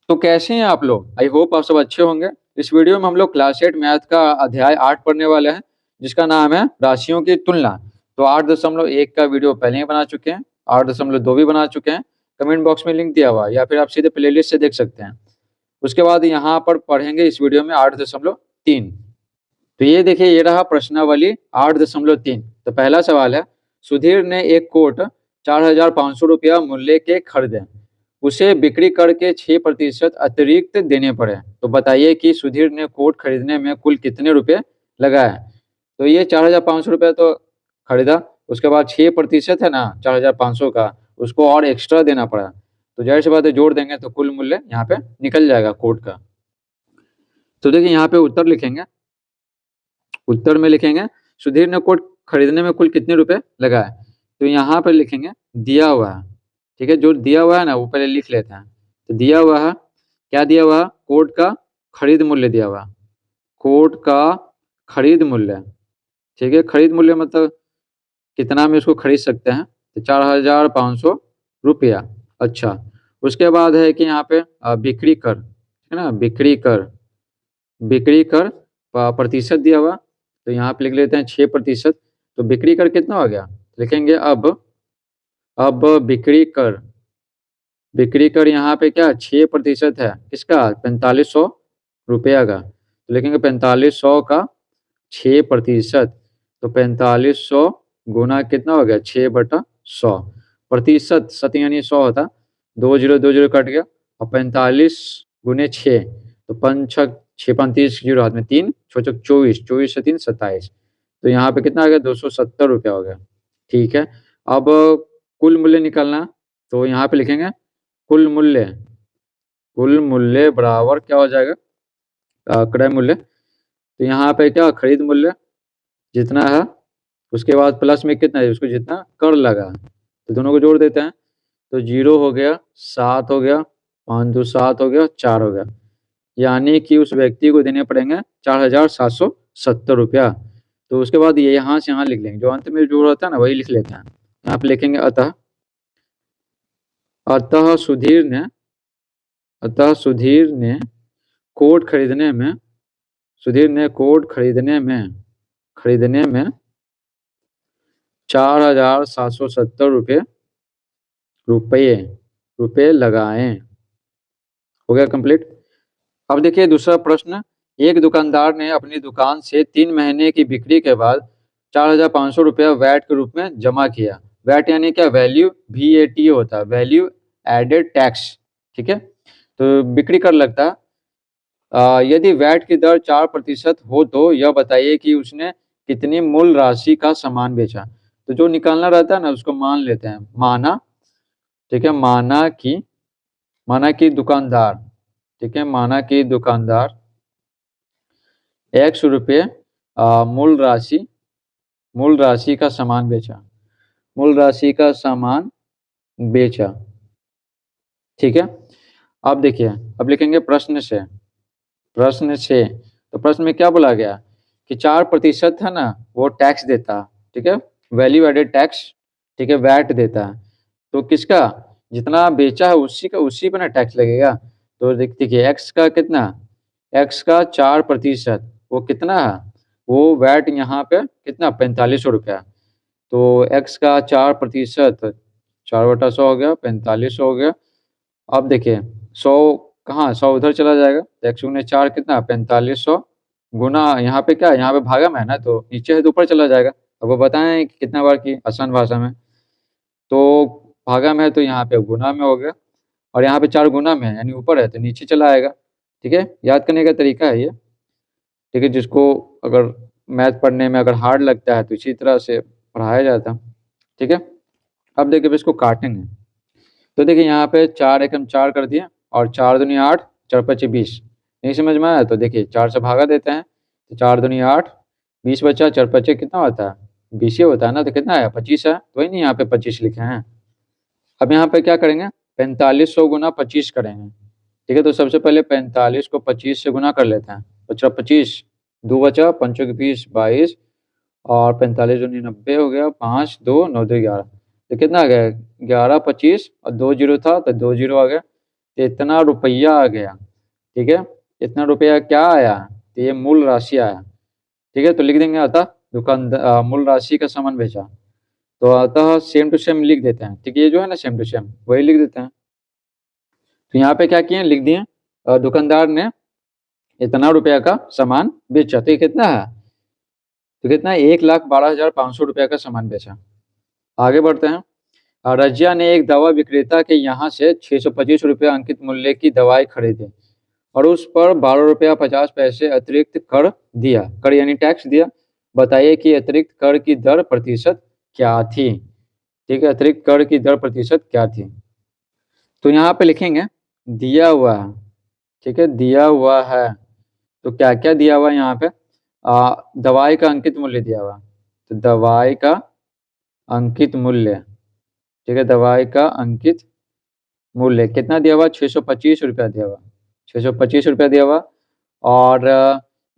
तो कैसे हैं आप लोग? आई होप आप सब अच्छे होंगे। इस वीडियो में हम लोग क्लास 8 मैथ का अध्याय 8 पढ़ने वाले हैं, जिसका नाम है राशियों की तुलना। तो 8.1 का वीडियो पहले ही बना चुके हैं, 8.2 भी बना चुके हैं। कमेंट बॉक्स में लिंक दिया हुआ है या फिर आप सीधे प्लेलिस्ट से देख सकते हैं। उसके बाद यहाँ पर पढ़ेंगे इस वीडियो में 8.3। तो ये देखिए, ये रहा प्रश्नावली 8.3। तो पहला सवाल है, सुधीर ने एक कोट 4,500 रुपया मूल्य के खरीदे, उसे बिक्री कर के 6% अतिरिक्त देने पड़े। तो बताइए कि सुधीर ने कोट खरीदने में कुल कितने रुपए लगाए। तो ये 4,500 रुपया तो खरीदा, उसके बाद 6% है ना 4,500 का, उसको और एक्स्ट्रा देना पड़ा। तो जाहिर सी बात है, जोड़ देंगे तो कुल मूल्य यहाँ पे निकल जाएगा कोट का। तो देखिए यहाँ पे उत्तर लिखेंगे। उत्तर में लिखेंगे सुधीर ने कोट खरीदने में कुल कितने रुपए लगाए। तो यहाँ पर लिखेंगे दिया हुआ है, ठीक है। जो दिया हुआ है ना वो पहले लिख लेते हैं। तो दिया हुआ है, क्या दिया हुआ है? कोट का खरीद मूल्य दिया हुआ। कोट का खरीद मूल्य, ठीक है। खरीद मूल्य मतलब कितना में इसको खरीद सकते हैं, तो 4,500 रुपया। अच्छा, उसके बाद है कि यहाँ पे बिक्री कर, है ना, बिक्री कर। बिक्री कर प्रतिशत दिया हुआ, तो यहाँ पे लिख लेते हैं 6%। तो बिक्री कर कितना हो गया, लिखेंगे अब बिक्री कर। बिक्री कर यहाँ पे क्या 6% है, किसका? 4,500 रुपया का। तो लिखेंगे 4,500 का 6%। तो 4,500 गुना कितना हो गया, 6/100। प्रतिशत सत यानी 100 होता, 2 0 कट गया। और 45 गुने 6, तो 5 6 जीरो हाथ में 3 6 24, 24 से 3 27। तो यहाँ पे कितना आ गया, 270 रुपया हो गया, ठीक है। अब कुल मूल्य निकालना, तो यहाँ पे लिखेंगे कुल मूल्य। कुल मूल्य बराबर क्या हो जाएगा, क्रय मूल्य। तो यहाँ पे क्या, खरीद मूल्य जितना है, उसके बाद प्लस में कितना है, उसको जितना कर लगा, तो दोनों को जोड़ देते हैं। तो 0 हो गया, 7 हो गया, 5 2 7 हो गया, 4 हो गया। यानी कि उस व्यक्ति को देने पड़ेंगे 4,770 रुपया। तो उसके बाद ये यहाँ से यहाँ लिख लेंगे, जो अंत में जो रहता है ना वही लिख लेते हैं। यहाँ पे लिखेंगे अतः। अतः सुधीर ने कोट खरीदने में, सुधीर ने कोट खरीदने में 4,770 रुपये लगाए। हो गया कंप्लीट। अब देखिए दूसरा प्रश्न, एक दुकानदार ने अपनी दुकान से 3 महीने की बिक्री के बाद 4,500 रुपया वैट के रूप में जमा किया। वैट यानी क्या, वैल्यू VAT होता है, वैल्यू एडेड टैक्स, ठीक है। तो बिक्री कर लगता है। यदि वैट की दर 4% हो तो यह बताइए कि उसने कितनी मूल राशि का सामान बेचा। तो जो निकालना रहता है ना उसको मान लेते हैं, माना, ठीक है। माना कि दुकानदार, ठीक है, माना कि दुकानदार 100 रुपये मूल राशि का सामान बेचा। मूल राशि का सामान बेचा, ठीक है। अब देखिए, अब लिखेंगे प्रश्न से। तो प्रश्न में क्या बोला गया कि 4% है ना वो टैक्स देता, ठीक है, वैल्यू एडेड टैक्स, ठीक है, वैट देता है। तो किसका, जितना बेचा है उसी पे ना टैक्स लगेगा। तो देखिए एक्स का कितना, एक्स का 4%, वो कितना है, वो वैट यहाँ पे कितना 4,500 रुपया। तो एक्स का 4%, 4/100 हो गया, 4,500 हो गया। अब देखिए 100 कहाँ, 100 उधर चला जाएगा, तो 1 × 4 कितना 4,500 गुना यहाँ पे क्या, यहाँ पे भागा में है ना, तो नीचे है तो ऊपर चला जाएगा। अब वो बताएं कि कितना बार की, आसान भाषा में। तो भागा में है तो यहाँ पे गुना में हो गया, और यहाँ पे 4 गुना में है यानी ऊपर है तो नीचे चला आएगा, ठीक है। याद करने का तरीका है ये, ठीक है। जिसको अगर मैथ पढ़ने में अगर हार्ड लगता है तो इसी तरह से पढ़ाया जाता, ठीक है। अब देखिए इसको काटेंगे। तो देखिए यहाँ पे 4 एकम 4 कर दिए, और 4 दूनी 8, 4 5 20। नहीं समझ में आया तो देखिए 4 से भागा देते हैं, तो 4 दूनी 8, 20 बचा, 4 5 कितना होता है 20 ही होता है ना, तो कितना है 25 है, तो वही नहीं यहाँ पे 25 लिखे हैं। अब यहाँ पे क्या करेंगे, 4,500 गुना 25 करेंगे, ठीक है। तो सबसे पहले 45 को 25 से गुना कर लेते हैं, बचा 25, 2 बचा, 5 के 20 22, और 45 दूनी 90 हो गया, 5 2 9 2 11। तो कितना आ गया 11 25, और 2 जीरो था तो 2 जीरो आ गया, तो इतना रुपया आ गया। ठीक है, इतना रुपया क्या आया, तो ये मूल राशि आया। ठीक है, तो लिख देंगे अतः मूल राशि का सामान बेचा। तो अतः सेम टू सेम लिख देते हैं। ठीक है, ये जो है ना सेम टू सेम वही लिख देते हैं। तो यहाँ पे क्या किए, लिख दिए दुकानदार ने इतना रुपया का सामान बेचा। तो ये कितना है, तो कितना है, 1,12,500 रुपया का सामान बेचा। आगे बढ़ते हैं। रजिया ने एक दवा विक्रेता के यहाँ से 625 रुपया अंकित मूल्य की दवाई खरीदी और उस पर 12 रुपया 50 पैसे अतिरिक्त कर दिया, कर यानी टैक्स दिया। बताइए कि अतिरिक्त कर की दर प्रतिशत क्या थी। ठीक है, अतिरिक्त कर की दर प्रतिशत क्या थी। तो यहाँ पे लिखेंगे दिया हुआ है। ठीक है, दिया हुआ है, तो क्या क्या दिया हुआ है यहाँ पे, दवाई का अंकित मूल्य दिया हुआ। तो दवाई का अंकित मूल्य, ठीक है, दवाई का अंकित मूल्य कितना दिया हुआ, 625 रुपया दिया हुआ, 625 रुपया दिया हुआ। और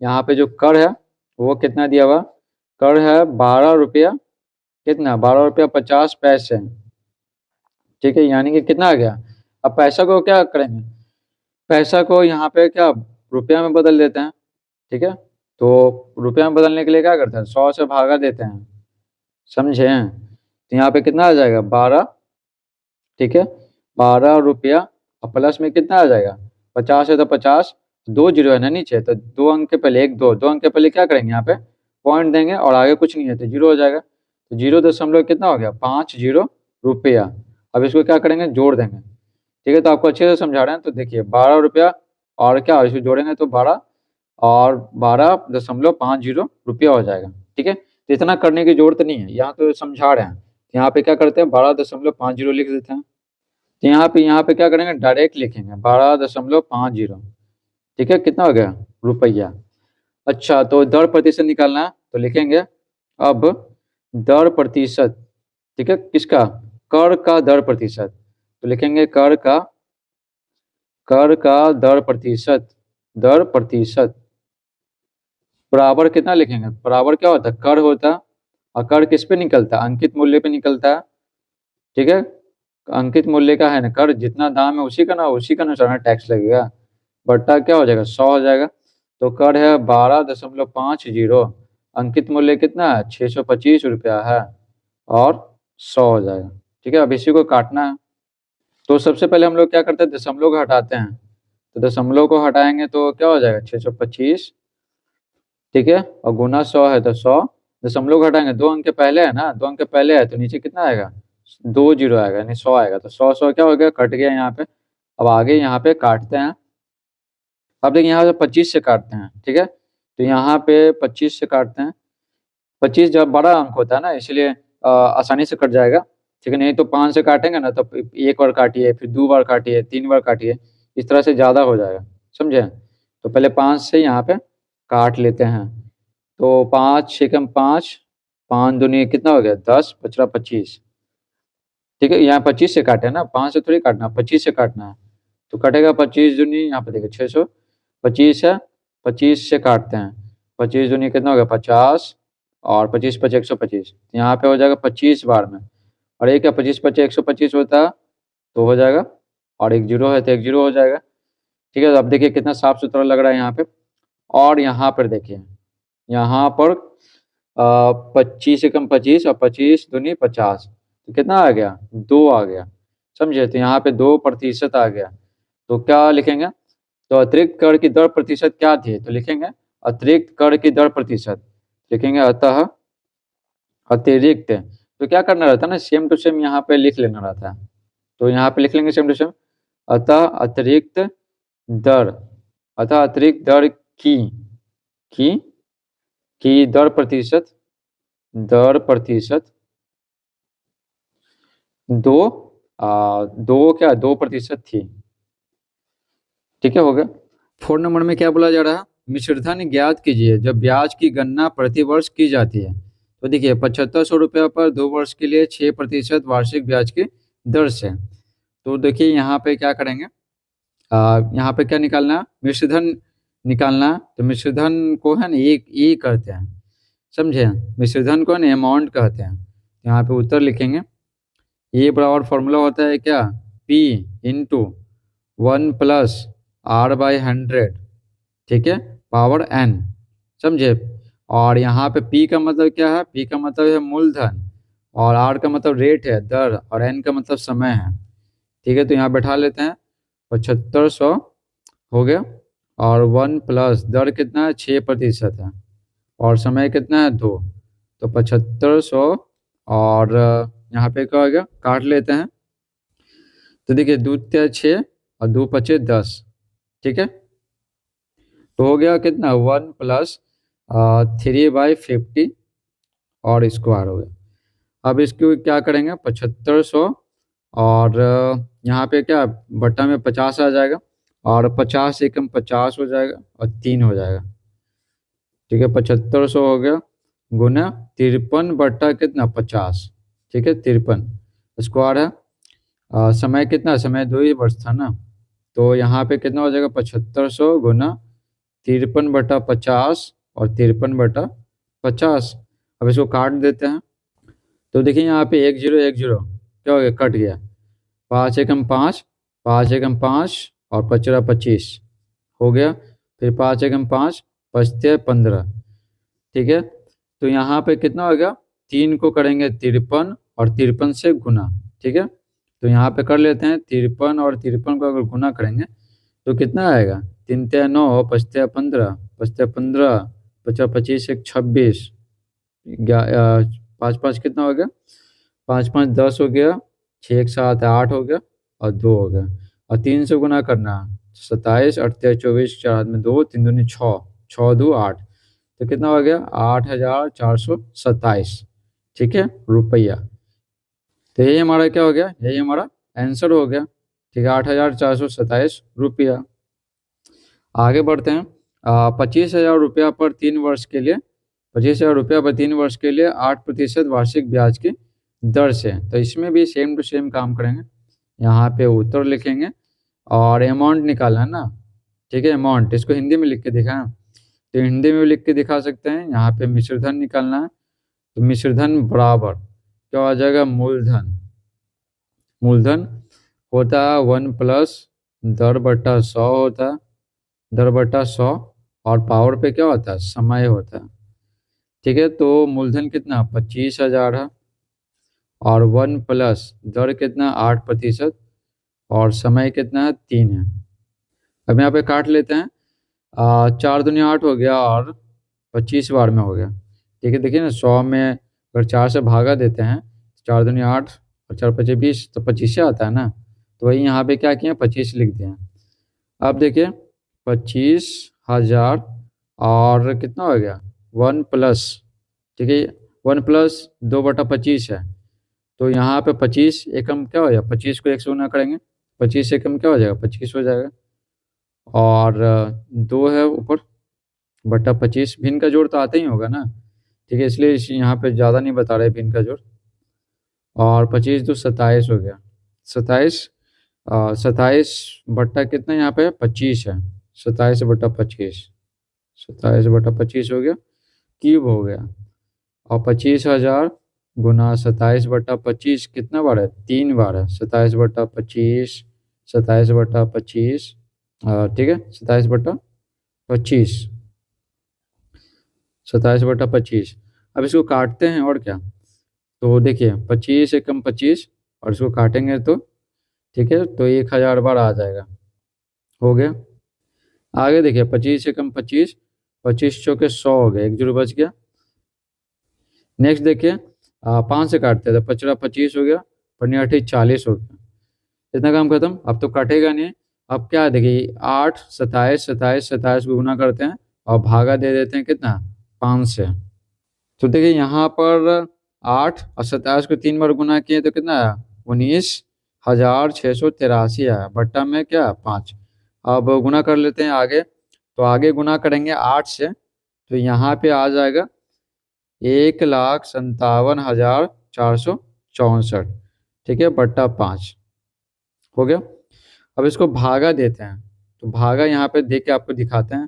यहाँ पे जो कर है वो कितना दिया हुआ, कर है 12 रुपया, कितना, 12 रुपया 50 पैसे। ठीक है, यानी कि कितना आ गया। अब पैसा को क्या करेंगे, पैसा को यहाँ पे क्या रुपया में बदल देते हैं। ठीक है, तो रुपया में बदलने के लिए क्या करते हैं, 100 से भागा देते हैं, समझे। तो यहाँ पे कितना आ जाएगा 12। ठीक है, 12 रुपया और प्लस में कितना आ जाएगा 50 है, तो 50, 2 जीरो है ना नीचे, तो 2 अंक के पहले एक दो अंक के पहले क्या करेंगे, यहाँ पे पॉइंट देंगे और आगे कुछ नहीं है तो जीरो हो जाएगा। तो 0 दशमलव कितना हो गया 50 रुपया। अब इसको क्या करेंगे, जोड़ देंगे। ठीक है, तो आपको अच्छे से समझा रहे हैं। तो देखिए 12 रुपया और क्या, इसको जोड़ेंगे तो 12 और 12.50 रुपया हो जाएगा। ठीक है, तो इतना करने की जरूरत नहीं है, यहाँ तो समझा रहे हैं। यहाँ पे क्या करते हैं 12.50 लिख देते हैं। तो यहाँ पे क्या करेंगे, डायरेक्ट लिखेंगे 12.50। ठीक है, कितना हो गया रुपया। अच्छा, तो दर प्रतिशत निकालना है, तो लिखेंगे अब दर प्रतिशत। ठीक है, किसका, कर का दर प्रतिशत। तो लिखेंगे कर का दर प्रतिशत, दर प्रतिशत बराबर कितना लिखेंगे, बराबर क्या होता है, कर होता है। और कर किस पे निकलता है, अंकित मूल्य पे निकलता है। ठीक है, अंकित मूल्य का है ना कर, जितना दाम है उसी का अनुसार टैक्स लगेगा, बट्टा क्या हो जाएगा 100 हो जाएगा। तो कर है 12.50, अंकित मूल्य कितना है 625 रुपया है और 100 हो जाएगा। ठीक है, अब इसी को काटना है। तो सबसे पहले हम लोग क्या करते हैं, दशमलव को हटाते हैं। तो दशमलव को हटाएंगे तो क्या हो जाएगा 625। ठीक है, और गुना 100 है तो 100, दशमलव घटाएंगे 2 अंक के पहले है ना, 2 अंक के पहले है तो नीचे कितना आएगा 2 जीरो आएगा, यानी 100 आएगा। तो 100 क्या हो गया, कट गया यहाँ पे। अब आगे यहाँ पे काटते हैं। अब देखिए यहाँ से 25 से काटते हैं। ठीक है, तो यहाँ पे 25 से काटते हैं। 25 जब बड़ा अंक होता है ना, इसलिए आसानी से कट जाएगा। ठीक है, नहीं तो 5 से काटेंगे ना तो एक बार काटिए, फिर 2 बार काटिए, 3 बार काटिए, इस तरह से ज़्यादा हो जाएगा, समझे। तो पहले 5 से यहाँ पे काट लेते हैं। तो 5 छेकम 5, 5 दूनी कितना हो गया 10, बच रहा 25। ठीक है, यहाँ 25 से काटे ना, 5 से थोड़ी काटना, 25 से काटना है। तो कटेगा 25 दूनी, यहाँ पे देखिए 625 है, 25 से काटते हैं। 25 दूनी कितना हो गया 50 और 25 पचे 125, यहाँ पे हो जाएगा 25 बार में। और एक क्या 25 पचे 125 होता है तो हो जाएगा, और एक जीरो है तो एक जीरो हो जाएगा। ठीक है, तो अब देखिए कितना साफ सुथरा लग रहा है यहाँ पे। और यहाँ पर देखिए, यहाँ पर 25 से कम 25 और 25 दूनी 50, तो कितना आ गया 2 आ गया, समझे। तो यहाँ पे 2% आ गया। तो क्या लिखेंगे, तो अतिरिक्त कर की दर प्रतिशत क्या थी, तो लिखेंगे अतिरिक्त कर की दर प्रतिशत, लिखेंगे अतः अतिरिक्त। तो क्या करना रहता है ना, सेम टू सेम यहाँ पे लिख लेना रहता है। तो यहाँ पे लिख लेंगे सेम टू सेम, अतः अतिरिक्त दर, अतः अतिरिक्त दर की दर प्रतिशत, दर प्रतिशत 2% थी। ठीक है, हो गया। 4 नंबर में क्या बोला जा रहा है, मिश्रधन ज्ञात कीजिए जब ब्याज की गणना प्रति वर्ष की जाती है। तो देखिए 7500 रुपया पर 2 वर्ष के लिए 6% वार्षिक ब्याज की दर से। तो देखिए यहाँ पे क्या करेंगे, यहाँ पे क्या निकालना है, मिश्रधन निकालना। तो मिश्रधन को है ना ए कहते हैं, समझे। मिश्रधन को ना अमाउंट कहते हैं। यहाँ पे उत्तर लिखेंगे, ए बराबर फॉर्मूला होता है क्या, P into 1 plus r by 100, ठीक है, पावर n, समझे। और यहाँ पे p का मतलब क्या है, p का मतलब है मूलधन, और r का मतलब रेट है, दर, और n का मतलब समय है, ठीक है। तो यहाँ बैठा लेते हैं 7500 हो गया, और 1 प्लस दर कितना है 6% है, और समय कितना है 2, तो 7500, और यहाँ पे क्या हो गया, काट लेते हैं। तो देखिए 2 तिया 6 और 2 पचे 10, ठीक है। तो हो गया कितना 1 प्लस 3/50 और स्क्वायर हो गया। अब इसको क्या करेंगे 7500, और यहाँ पे क्या बट्टा में 50 आ जाएगा, और 50 एकम 50 हो जाएगा, और 3 हो जाएगा, ठीक है। 7500 हो गया गुना 53 कितना 50, ठीक है, 53 स्क्वायर है। समय कितना, समय 2 ही वर्ष था ना, तो यहाँ पे कितना हो जाएगा 7500 गुना 53/50 और 53/50। अब इसको काट देते हैं। तो देखिए यहाँ पे 1 0 1 0 क्या हो गया, कट गया। 5 एकम 5, 5 एकम 5, और 5 25 हो गया। फिर 5 एकम 5, 5 15, ठीक है। तो यहाँ पे कितना हो गया, 3 को करेंगे 53 और 53 से गुना, ठीक है। तो यहाँ पे कर लेते हैं 53 और 53 को अगर गुना करेंगे तो कितना आएगा, 3 तिया 9, 5 तिया 15, 5 तिया 15, 5 25 1 26, 5 5 कितना हो गया, 5 5 10 हो गया, 6 1 7 8 हो गया, और 2 हो गया, और 3 से गुना करना, 27 8 तिया 24, 4 में 2, 3 दूनी 6, 6 2 8, तो कितना हो गया 8427, ठीक है, रुपया। तो यही हमारा क्या हो गया, यही हमारा आंसर हो गया, ठीक है, 8427 रुपया। आगे बढ़ते हैं। 25,000 रुपया पर 3 वर्ष के लिए, 25,000 रुपया पर 3 वर्ष के लिए 8% वार्षिक ब्याज की दर से। तो इसमें भी सेम टू सेम काम करेंगे। यहाँ पे उत्तर लिखेंगे और अमाउंट निकालना है ना, ठीक है, अमाउंट इसको हिंदी में लिख के दिखाएं, तो हिंदी में भी लिख के दिखा सकते हैं। यहाँ पे मिश्रधन निकालना है, तो मिश्रधन बराबर क्या हो जाएगा, मूलधन, मूलधन होता है 1 प्लस दर बट्टा 100 होता है, दर बट्टा 100, और पावर पे क्या होता है, समय होता है, ठीक है। तो मूलधन कितना 25,000 है, और 1 प्लस दर कितना 8%, और समय कितना है 3 है। अब यहाँ पे काट लेते हैं। 4 दूनी 8 हो गया, और 25 बार में हो गया, ठीक है। देखिए ना 100 में अगर 4 से भागा देते हैं, 4 दूनी 8 और 4 पचे 20, तो 25 से आता है ना, तो वही यहाँ पे क्या किया 25 लिख दिया। अब देखिए 25,000 और कितना हो गया 1 प्लस, ठीक है, 1 प्लस 2/25 है, तो यहाँ पे 25 एकम क्या हो जाएगा, 25 को 1 से गुना करेंगे, 25 एकम क्या हो जाएगा 25 हो जाएगा, और 2 है ऊपर बट्टा 25, भिन्न का जोड़ तो आता ही होगा ना, ठीक है, इसलिए यहाँ पे ज़्यादा नहीं बता रहे भिन्न का जोड़। और 25 2 27 हो गया, 27, 27 बट्टा कितना यहाँ पे 25 है, 27/25, 27/25 हो गया, क्यूब हो गया, और 25,000 गुना 27/25 कितना बार है, 3 बार है, 27/25, 27/25, ठीक है, 27/25, 27/25। अब इसको काटते हैं और क्या, तो देखिए 25 एकम 25, और इसको काटेंगे तो ठीक है, तो 1,000 बार आ जाएगा, हो गया। आगे देखिए 25 एकम 25, 25 चौके 100 हो गया, 1 जीरो बच गया। नेक्स्ट देखिए 5 से काटते हैं, तो 5 25 हो गया, 5 40 हो गया, इतना काम खत्म। अब तो कटेगा नहीं। अब क्या है देखिए 8 27 27 27 को गुना करते हैं, और भागा दे देते हैं कितना 5 से। तो देखिए यहाँ पर 8 और 27 को 3 बार गुना किए तो कितना आया 19,683 आया, बट्टा में क्या 5। अब गुना कर लेते हैं आगे, तो आगे गुना करेंगे 8 से, तो यहाँ पे आ जाएगा 1,57,464, ठीक है, बट्टा 5 हो गया। अब इसको भागा देते हैं, तो भागा यहाँ पे देख के आपको दिखाते हैं,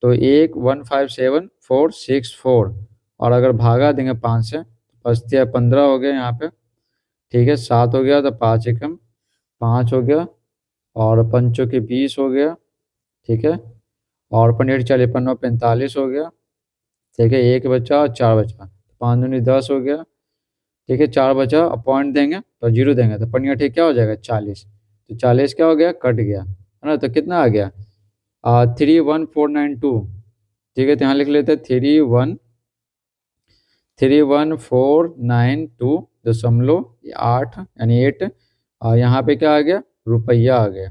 तो 1,157,464, और अगर भागा देंगे 5 से, 5 15 हो गया यहाँ पे, ठीक है, 7 हो गया, तो 5 एकम 5 हो गया, और पंचों के 20 हो गया, ठीक है। और पनीर 40, 45 हो गया, ठीक है। एक बचा और 4 बचा, 5 दूनी 10 हो गया, ठीक है। 4 बचा, अब पॉइंट देंगे तो जीरो देंगे तो पनीर ठीक क्या हो जाएगा 40। तो 40 क्या हो गया, कट गया है ना। तो कितना आ गया 31492, ठीक है। तो यहाँ लिख लेते हैं 31492.8 यानी 8। और यहाँ पे क्या आ गया, रुपया आ गया।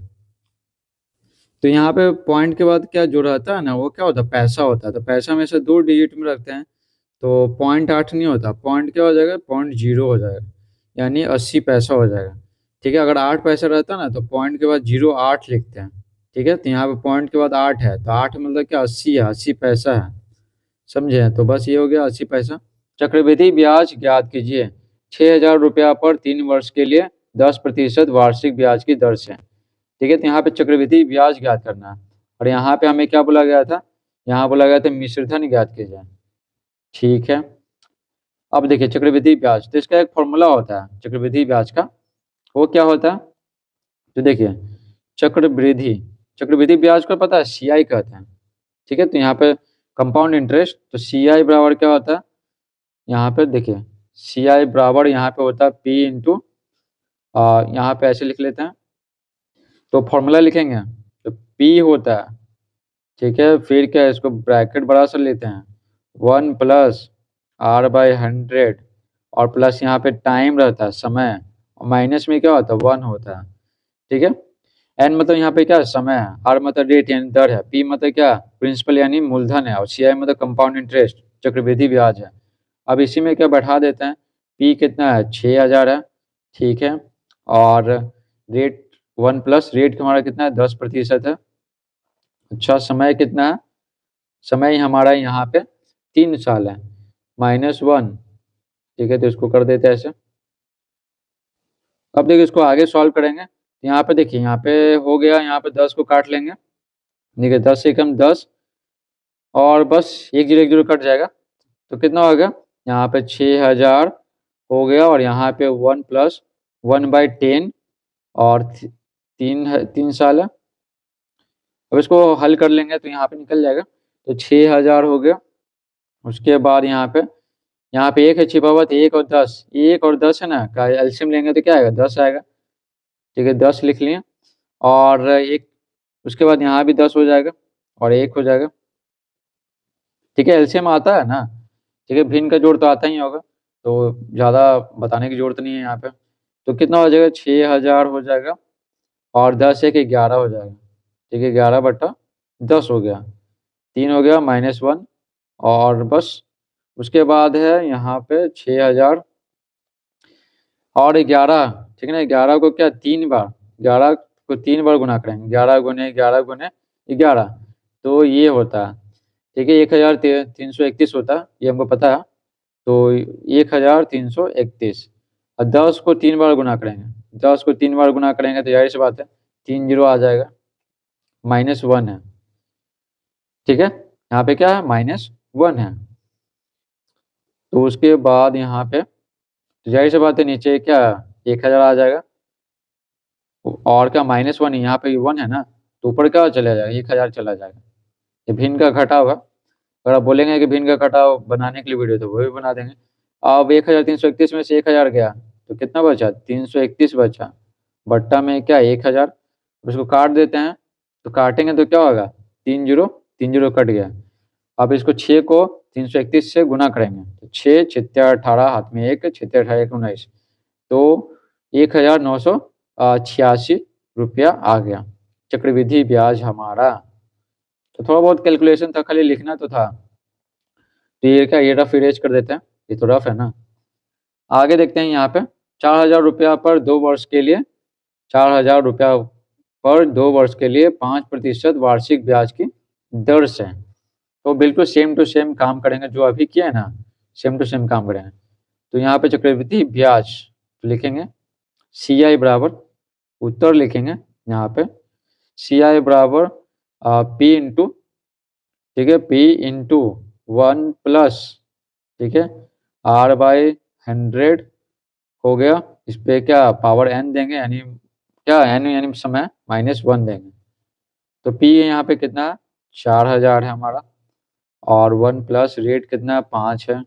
तो यहाँ पे पॉइंट के बाद क्या जो रहता है ना वो क्या होता है, पैसा होता है। तो पैसा में से 2 डिजिट में रखते हैं तो 0.8 नहीं होता, पॉइंट क्या हो जाएगा, 0.0 हो जाएगा, यानी 80 पैसा हो जाएगा, ठीक है। अगर 8 पैसा रहता ना तो पॉइंट के बाद 08 लिखते हैं, ठीक है। तो यहाँ पे पॉइंट के बाद 8 है तो 8 मतलब क्या 80 है, 80 पैसा है, समझे। तो बस ये हो गया 80 पैसा। चक्रवृद्धि ब्याज ज्ञात कीजिए 6,000 रुपया पर 3 वर्ष के लिए 10% वार्षिक ब्याज की दर से, ठीक है। तो यहाँ पे चक्रवृद्धि ब्याज ज्ञात करना है और यहाँ पे हमें क्या बोला गया था, यहाँ बोला गया था मिश्रधन ज्ञात कीजिए, ठीक है। अब देखिए चक्रवृद्धि ब्याज, तो इसका एक फॉर्मूला होता है चक्रवृद्धि ब्याज का, वो क्या होता है, तो देखिए चक्रवृद्धि चक्रवृद्धि ब्याज को पता है CI कहते हैं, ठीक है। तो यहाँ पे कंपाउंड इंटरेस्ट, तो CI बराबर क्या होता है, यहाँ पे देखिए CI बराबर यहाँ पे होता है P इंटू, यहाँ पे ऐसे लिख लेते हैं, तो फॉर्मूला लिखेंगे तो P होता है, ठीक है। फिर क्या है, इसको ब्रैकेट बड़ा सा लेते हैं 1 प्लस R/100 और प्लस यहाँ पे टाइम रहता है समय, और माइनस में क्या होता है 1 होता है, ठीक है। N मतलब यहाँ पे क्या है, समय है, R मतलब रेट यानी दर है, P मतलब क्या प्रिंसिपल यानी मूलधन है, और CI मतलब कंपाउंड इंटरेस्ट चक्रवृद्धि ब्याज है। अब इसी में क्या बैठा देते हैं, P कितना है 6,000 है, ठीक है। और रेट 1 प्लस रेट हमारा कितना है 10% है। अच्छा समय कितना है, समय हमारा यहाँ पे 3 साल है, -1, ठीक है। तो इसको कर देते हैं ऐसे। अब देखिए इसको आगे सॉल्व करेंगे, यहाँ पे देखिए यहाँ पे हो गया, यहाँ पे 10 को काट लेंगे, देखिए 10 से कम 10 और बस एक जीरो एक जीरो कट जाएगा, तो कितना हो गया यहाँ पे 6,000 हो गया, और यहाँ पे 1 प्लस 1/10 और 3 साल है। अब इसको हल कर लेंगे तो यहाँ पे निकल जाएगा, तो 6,000 हो गया। उसके बाद यहाँ पे एक है छिपा हुआ, तो 1 और 10, 1 और 10 है ना, का एलसीएम लेंगे तो क्या आएगा 10 आएगा, ठीक है। 10 लिख लिए, और एक उसके बाद यहाँ भी 10 हो जाएगा और 1 हो जाएगा, ठीक है। एलसीएम आता है ना, ठीक है। भिन्न का जोड़ तो आता ही होगा, तो ज़्यादा बताने की जरूरत नहीं है यहाँ पे। तो कितना हो जाएगा 6,000 हो जाएगा, और 10 एक 11 हो जाएगा, ठीक है। 11/10 हो गया, 3 हो गया -1, और बस उसके बाद है यहाँ पे 6,000 और 11, ठीक है ना। 11 को क्या 3 बार, 11 को 3 बार गुना करेंगे, 11 गुने 11 गुने 11, तो ये होता है, ठीक है। 1,331 होता है, ये हमको पता है। तो 1,331 और 10 को 3 बार गुना करेंगे, 10 को 3 बार गुना करेंगे तो जाहिर सी बात है 3 जीरो आ जाएगा, -1 है, ठीक है। यहाँ पे क्या है -1 है। तो उसके बाद यहाँ पे तो जाहिर सी बात है नीचे क्या 1,000 आ जाएगा, और क्या -1 है, यहाँ पे 1 है ना, तो ऊपर क्या चला जाएगा 1,000 चला जाएगा। ये भिन्न का घटाव है, अगर आप बोलेंगे कि भिन्न का घटाव बनाने के लिए वीडियो तो वो भी बना देंगे। अब 1,331 में से 1,000 गया तो कितना बचा 331 बचा, बट्टा में क्या 1,000, उसको काट देते हैं, तो काटेंगे तो क्या होगा 3 जीरो 3 जीरो कट गया। अब इसको 6 को 331 से गुना करेंगे, तो 6 6 18 हाथ में 1 6 18 1 19, तो 1,986 रुपया आ गया चक्रवृद्धि ब्याज हमारा। तो थोड़ा बहुत कैलकुलेशन था, खाली लिखना तो था। तो ये क्या ये रफ इरेज कर देते हैं, ये तो रफ है ना। आगे देखते हैं यहाँ पे 4,000 रुपया पर 2 वर्ष के लिए, 4,000 रुपया पर 2 वर्ष के लिए 5% वार्षिक ब्याज की दर से, तो बिल्कुल सेम टू सेम काम करेंगे जो अभी किया है ना, सेम टू सेम काम करेंगे। तो यहाँ पे चक्रवृद्धि ब्याज लिखेंगे CI बराबर, उत्तर लिखेंगे यहाँ पे CI बराबर P इंटू, ठीक है, P इंटू 1 प्लस, ठीक है, R/100 हो गया, इस पे क्या पावर n देंगे यानी क्या एन यानी समय -1 देंगे। तो पी यहाँ पे कितना है 4000 है हमारा, और 1 प्लस रेट कितना है 5 है,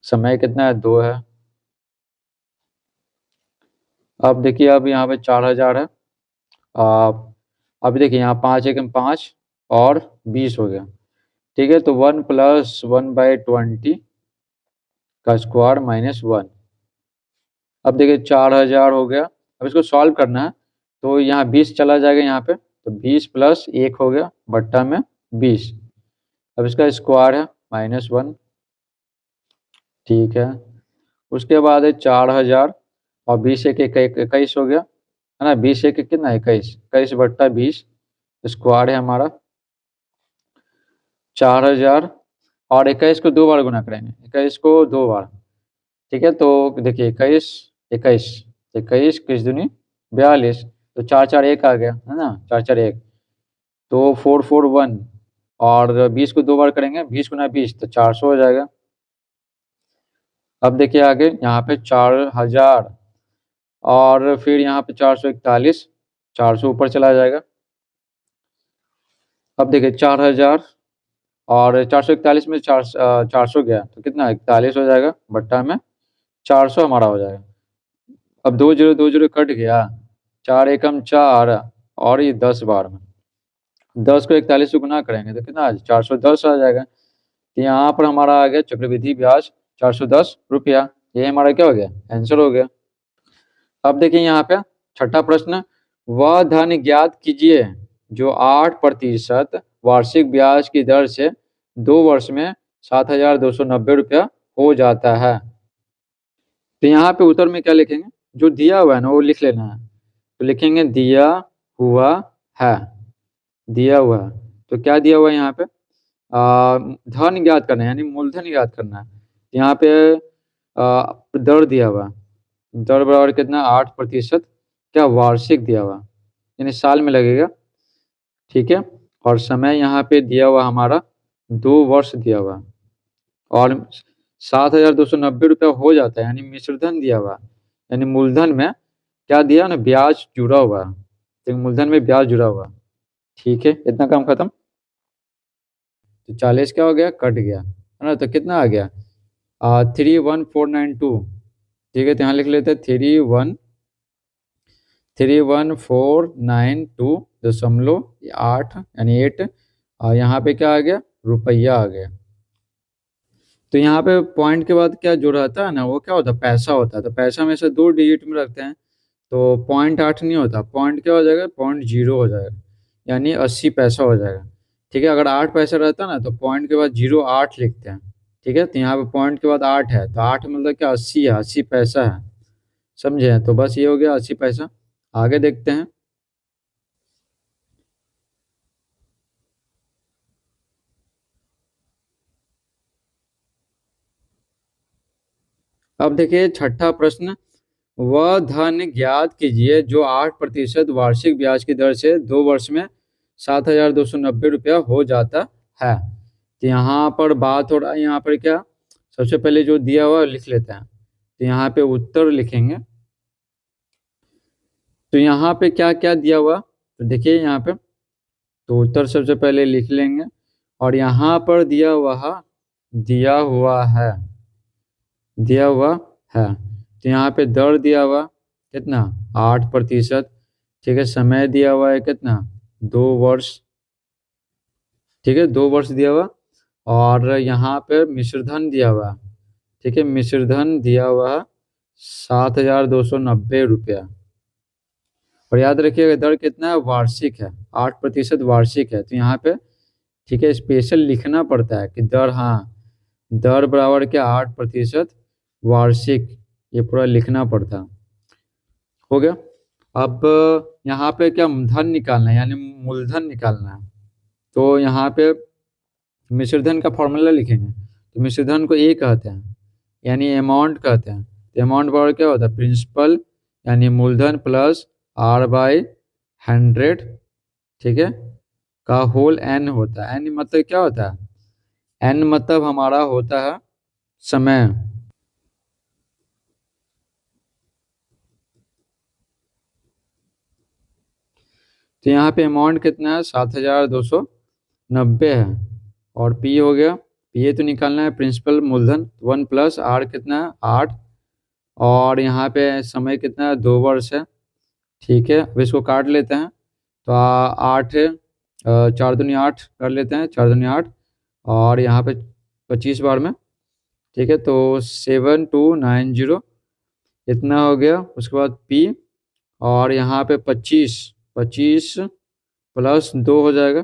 समय कितना है 2 है। अब देखिए अब यहाँ पे 4000 है, आप अब देखिए यहाँ 5 एकम 5 और 20 हो गया। ठीक है, तो 1 प्लस 1/20 का स्क्वायर -1। अब देखिए 4000 हो गया। अब इसको सॉल्व करना है, तो यहाँ 20 चला जाएगा यहाँ पे, तो 20 प्लस 1 हो गया बट्टा में 20। अब इसका स्क्वायर है -1। ठीक है, उसके बाद है 4000 और 20 एक 21 हो गया, है ना। 20 एक कितना 21, 21 बट्टा 20 स्क्वायर है हमारा 4000। और 21 को 2 बार गुना करेंगे, 21 को 2 बार। ठीक है, तो देखिए 21 21 21 किस दूनी 42, तो 4 4 1 आ गया, है ना, 4 4 1, तो 4 4 1। और 20 को 2 बार करेंगे, 20 गुना 20 तो 400 हो जाएगा। अब देखिए आगे यहाँ पे 4000 और फिर यहाँ पे 441, 400 ऊपर चला जाएगा। अब देखिए 4000 और 441 में 400 गया तो कितना 41 हो जाएगा बट्टा में 400 हमारा हो जाएगा। अब 2 0 कट गया, 4 एकम 4 और ये 10 बार में 10 को 41 से गुना करेंगे तो कितना 410 आ जाएगा। तो यहाँ पर हमारा आ गया चक्रवृद्धि ब्याज 410 रुपया। ये हमारा क्या हो गया आंसर हो गया। अब देखिए यहाँ पे छठा प्रश्न, वह धन ज्ञात कीजिए जो 8% वार्षिक ब्याज की दर से 2 वर्ष में 7290 रुपया हो जाता है। तो यहाँ पे उत्तर में क्या लिखेंगे, जो दिया हुआ है ना वो लिख लेना है। तो लिखेंगे दिया हुआ है, दिया हुआ है। तो क्या दिया हुआ है यहाँ पे धन ज्ञात करना है यानी मूलधन ज्ञात करना है। यहाँ पे दर दिया हुआ है, दर बराबर कितना 8%, क्या वार्षिक दिया हुआ यानी साल में लगेगा। ठीक है, और समय यहाँ पे दिया हुआ हमारा 2 वर्ष दिया हुआ, और 7290 रुपया हो जाता है यानी मिश्रधन दिया हुआ, यानी मूलधन में क्या दिया ना ब्याज जुड़ा हुआ, तो मूलधन में ब्याज जुड़ा हुआ। ठीक है, इतना काम खत्म। तो 40 क्या हो गया कट गया, है ना, तो कितना आ गया 31492। ठीक है, तो यहाँ लिख लेते हैं 31492.8 यानी 8, और यहाँ पे क्या आ गया रुपया आ गया। तो यहाँ पे पॉइंट के बाद क्या जो रहता है ना वो क्या होता है पैसा होता है, तो पैसा में से 2 डिजिट में रखते हैं, तो 0.8 नहीं होता, पॉइंट क्या हो जाएगा 0.0 हो जाएगा यानी 80 पैसा हो जाएगा। ठीक है, अगर 8 पैसा रहता ना तो पॉइंट के बाद 08 लिखते हैं। ठीक है, तो यहाँ पे पॉइंट के बाद 8 है, तो 8 मतलब क्या 80 है, 80 पैसा है, समझे। तो बस ये हो गया 80 पैसा। आगे देखते हैं। अब देखिए छठा प्रश्न, वह धन ज्ञात कीजिए जो 8% वार्षिक ब्याज की दर से 2 वर्ष में 7290 रुपया हो जाता है। तो यहाँ पर बात हो रहा है, यहाँ पर क्या सबसे पहले जो दिया हुआ लिख लेते हैं, तो यहाँ पे उत्तर लिखेंगे। तो यहाँ पे क्या क्या दिया हुआ तो देखिए यहाँ पे, तो उत्तर सबसे पहले लिख लेंगे, और यहाँ पर दिया हुआ है, दिया हुआ है, दिया हुआ है, तो यहाँ पे दर दिया हुआ कितना 8%। ठीक है, समय दिया हुआ है कितना 2 वर्ष। ठीक है, 2 वर्ष दिया हुआ, और यहाँ पे मिश्रधन दिया हुआ। ठीक है, मिश्रधन दिया हुआ 7290 रुपया। और याद रखिएगा दर कितना है वार्षिक है, 8% वार्षिक है, तो यहाँ पे ठीक है स्पेशल लिखना पड़ता है कि दर, हाँ दर बराबर क्या 8% वार्षिक, ये पूरा लिखना पड़ता है। हो गया। अब यहाँ पे क्या धन निकालना है यानी मूलधन निकालना है, तो यहाँ पे मिश्रधन का फॉर्मूला लिखेंगे। तो मिश्रधन को ए कहते हैं यानी अमाउंट कहते हैं, तो अमाउंट बराबर क्या होता है प्रिंसिपल यानी मूलधन प्लस R/100। ठीक है, का होल n होता है, n मतलब क्या होता है n मतलब हमारा होता है समय। तो यहाँ पे अमाउंट कितना है 7290 है। और पी हो गया, पी तो निकालना है प्रिंसिपल मूलधन 1 प्लस आर कितना है 8। और यहाँ पे समय कितना है 2 वर्ष है। ठीक है, अब इसको काट लेते हैं। तो 8 4 दूनी 8 कर लेते हैं, 4 दूनी 8 और यहाँ पे 25 बार में। ठीक है, तो 7290 इतना हो गया। उसके बाद पी और यहाँ पे 25 25 प्लस 2 हो जाएगा।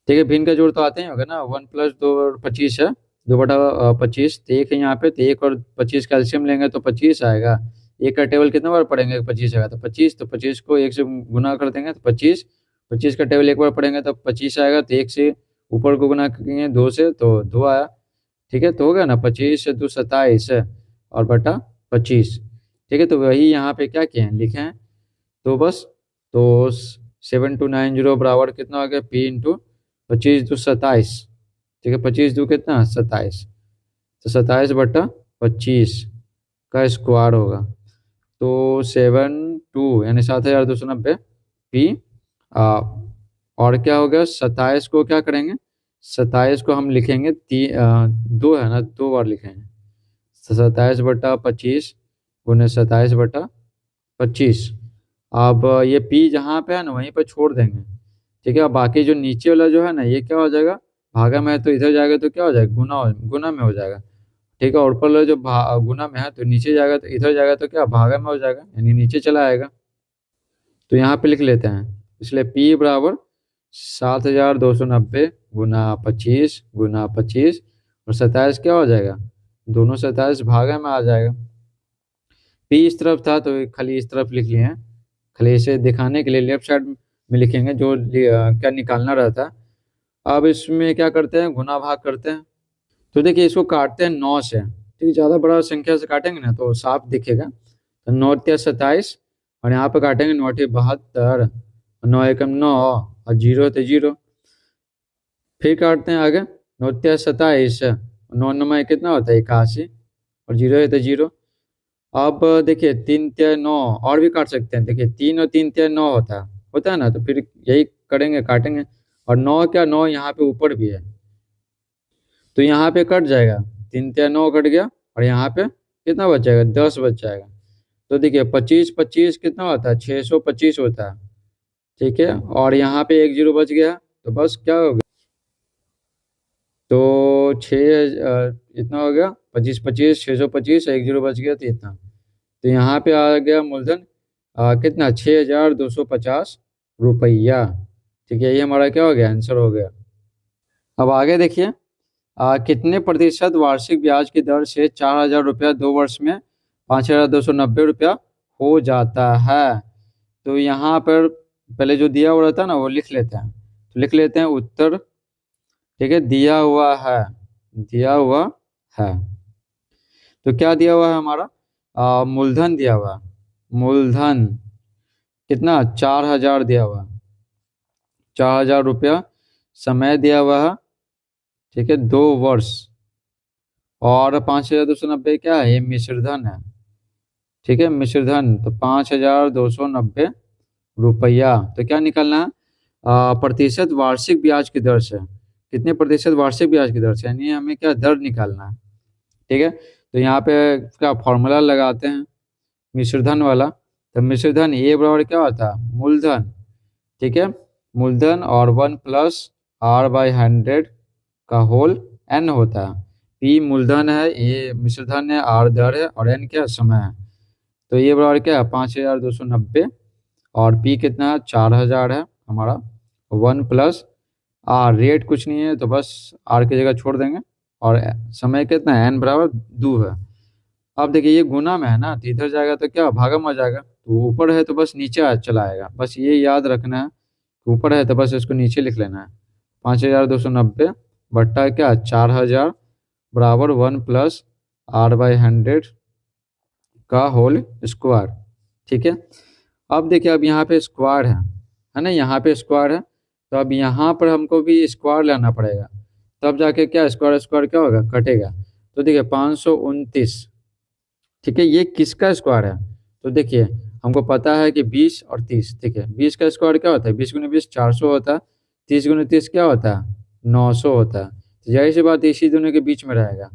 ठीक है, भिन्न का जोड़ तो आते ही होगा ना, 1 प्लस 2 और 25 है, 2/25। तो एक है यहाँ पे, तो 1 और 25 कैल्शियम लेंगे तो 25 आएगा। एक का टेबल कितना बार पढ़ेंगे 25 आएगा, तो 25, तो 25 को 1 से गुना कर देंगे तो 25। 25 का टेबल एक बार पढ़ेंगे तो 25 आएगा, तो 1 से ऊपर को गुना करेंगे 2 से तो 2 आया। ठीक है, तो हो गया ना 25 से 2 27 और बटा 25। ठीक है, तो वही यहाँ पे क्या किए हैं लिखे हैं। तो बस तो 7290 बराबर कितना हो गया पी इंटू 25 2 27। ठीक है, 25 2 कितना 27, तो 27/25 का स्क्वायर होगा। तो 72 यानी 7290 पी। और क्या हो गया 27 को क्या करेंगे, 27 को हम लिखेंगे 2 है ना, 2 बार लिखेंगे। 27/25 गुने 27/25। अब ये पी जहाँ पे है ना वहीं पे छोड़ देंगे। ठीक है, अब बाकी जो नीचे वाला जो है ना ये क्या हो जाएगा, भागा में है तो इधर जाएगा तो क्या हो जाएगा, गुना में हो जाएगा। ठीक है, और ऊपर वाला जो गुना में है तो नीचे जाएगा तो इधर जाएगा तो क्या भागा में हो जाएगा, यानी नीचे चला आएगा। तो यहाँ पे लिख लेते हैं, इसलिए P बराबर 7290 गुना 25 गुना 25 और 27 क्या हो जाएगा, दोनों 27 भागा में आ जाएगा। P इस तरफ था तो खाली इस तरफ लिख लिए हैं, खाली इसे दिखाने के लिए लेफ्ट साइड में लिखेंगे जो क्या निकालना रहता है। अब इसमें क्या करते हैं, गुना भाग करते हैं। तो देखिए इसको काटते हैं 9 से। ठीक, ज़्यादा बड़ा संख्या से काटेंगे ना तो साफ दिखेगा। तो 9 × 27 और यहाँ पे काटेंगे 9 × 72, 9 एकम 9 और 0 तो 0। फिर काटते हैं आगे 9 × 27, 9 9 कितना होता है 81 और 0 है तो 0। अब देखिए 3 × 9 और भी काट सकते हैं। देखिए 3 और 3 × 9 होता है ना, तो फिर यही करेंगे काटेंगे। और 9 क्या 9 यहाँ पे ऊपर भी है तो यहाँ पे कट जाएगा, 3 × 9 कट गया और यहाँ पे कितना बच जाएगा 10 बच जाएगा। तो देखिए 25 25 कितना होता है 625 होता है। ठीक है, और यहाँ पे 1 0 बच गया तो बस क्या हो गया, तो 6 इतना हो गया 25 25 625 1 0 बच गया तो इतना। तो यहाँ पे आ गया मूलधन कितना 6250 रुपया। ठीक है, ये हमारा क्या हो गया आंसर हो गया। अब आगे देखिए कितने प्रतिशत वार्षिक ब्याज की दर से 4000 रुपया 2 वर्ष में 5290 रुपया हो जाता है। तो यहाँ पर पहले जो दिया हुआ रहता है ना वो लिख लेते हैं, तो लिख लेते हैं उत्तर। ठीक है, दिया हुआ है, दिया हुआ है। तो क्या दिया हुआ है हमारा, मूलधन दिया हुआ है। मूलधन कितना 4000 दिया हुआ है, 4000 रुपया। समय दिया हुआ है, ठीक है 2 वर्ष। और 5290 क्या है, ये मिश्रधन है। ठीक है, मिश्रधन तो 5290 रुपया। तो क्या निकालना है, प्रतिशत वार्षिक ब्याज की दर से, कितने प्रतिशत वार्षिक ब्याज की दर से, यानी हमें क्या दर निकालना है। ठीक है, तो यहाँ पे क्या फॉर्मूला लगाते हैं मिश्रधन वाला। तो मिश्रधन ये बराबर क्या होता है मूलधन। ठीक है, मूलधन और 1 प्लस R/100 का होल n होता है। P मूलधन है, ये मिश्रधन है, R दर है और n क्या समय है। तो ये बराबर क्या है 5290 और P कितना है 4000 है हमारा। 1 प्लस R रेट कुछ नहीं है तो बस R की जगह छोड़ देंगे और समय कितना है n बराबर 2 है। अब देखिए ये गुना में है ना तो इधर जाएगा तो क्या भागा में आ जाएगा, तो ऊपर है तो बस नीचे चला आएगा। बस ये याद रखना है, ऊपर है तो बस इसको नीचे लिख लेना है। 5290 बट्टा क्या 4000 बराबर 1 प्लस R/100 का होल स्क्वायर। ठीक है, अब देखिए अब यहाँ पे स्क्वायर है ना, यहाँ पे स्क्वायर है तो अब यहाँ पर हमको भी स्क्वायर लाना पड़ेगा, तब जाके क्या स्क्वायर स्क्वायर क्या होगा कटेगा। तो देखिए 529। ठीक है, ये किसका स्क्वायर है, तो देखिए हमको पता है कि 20 और 30, ठीक है। 20 का स्क्वायर क्या होता है, 20 गुने 20 400 होता है। 30 गुने 30 क्या होता है, 900 होता है। तो जाहिर सी बात है इसी दोनों के बीच में रहेगा।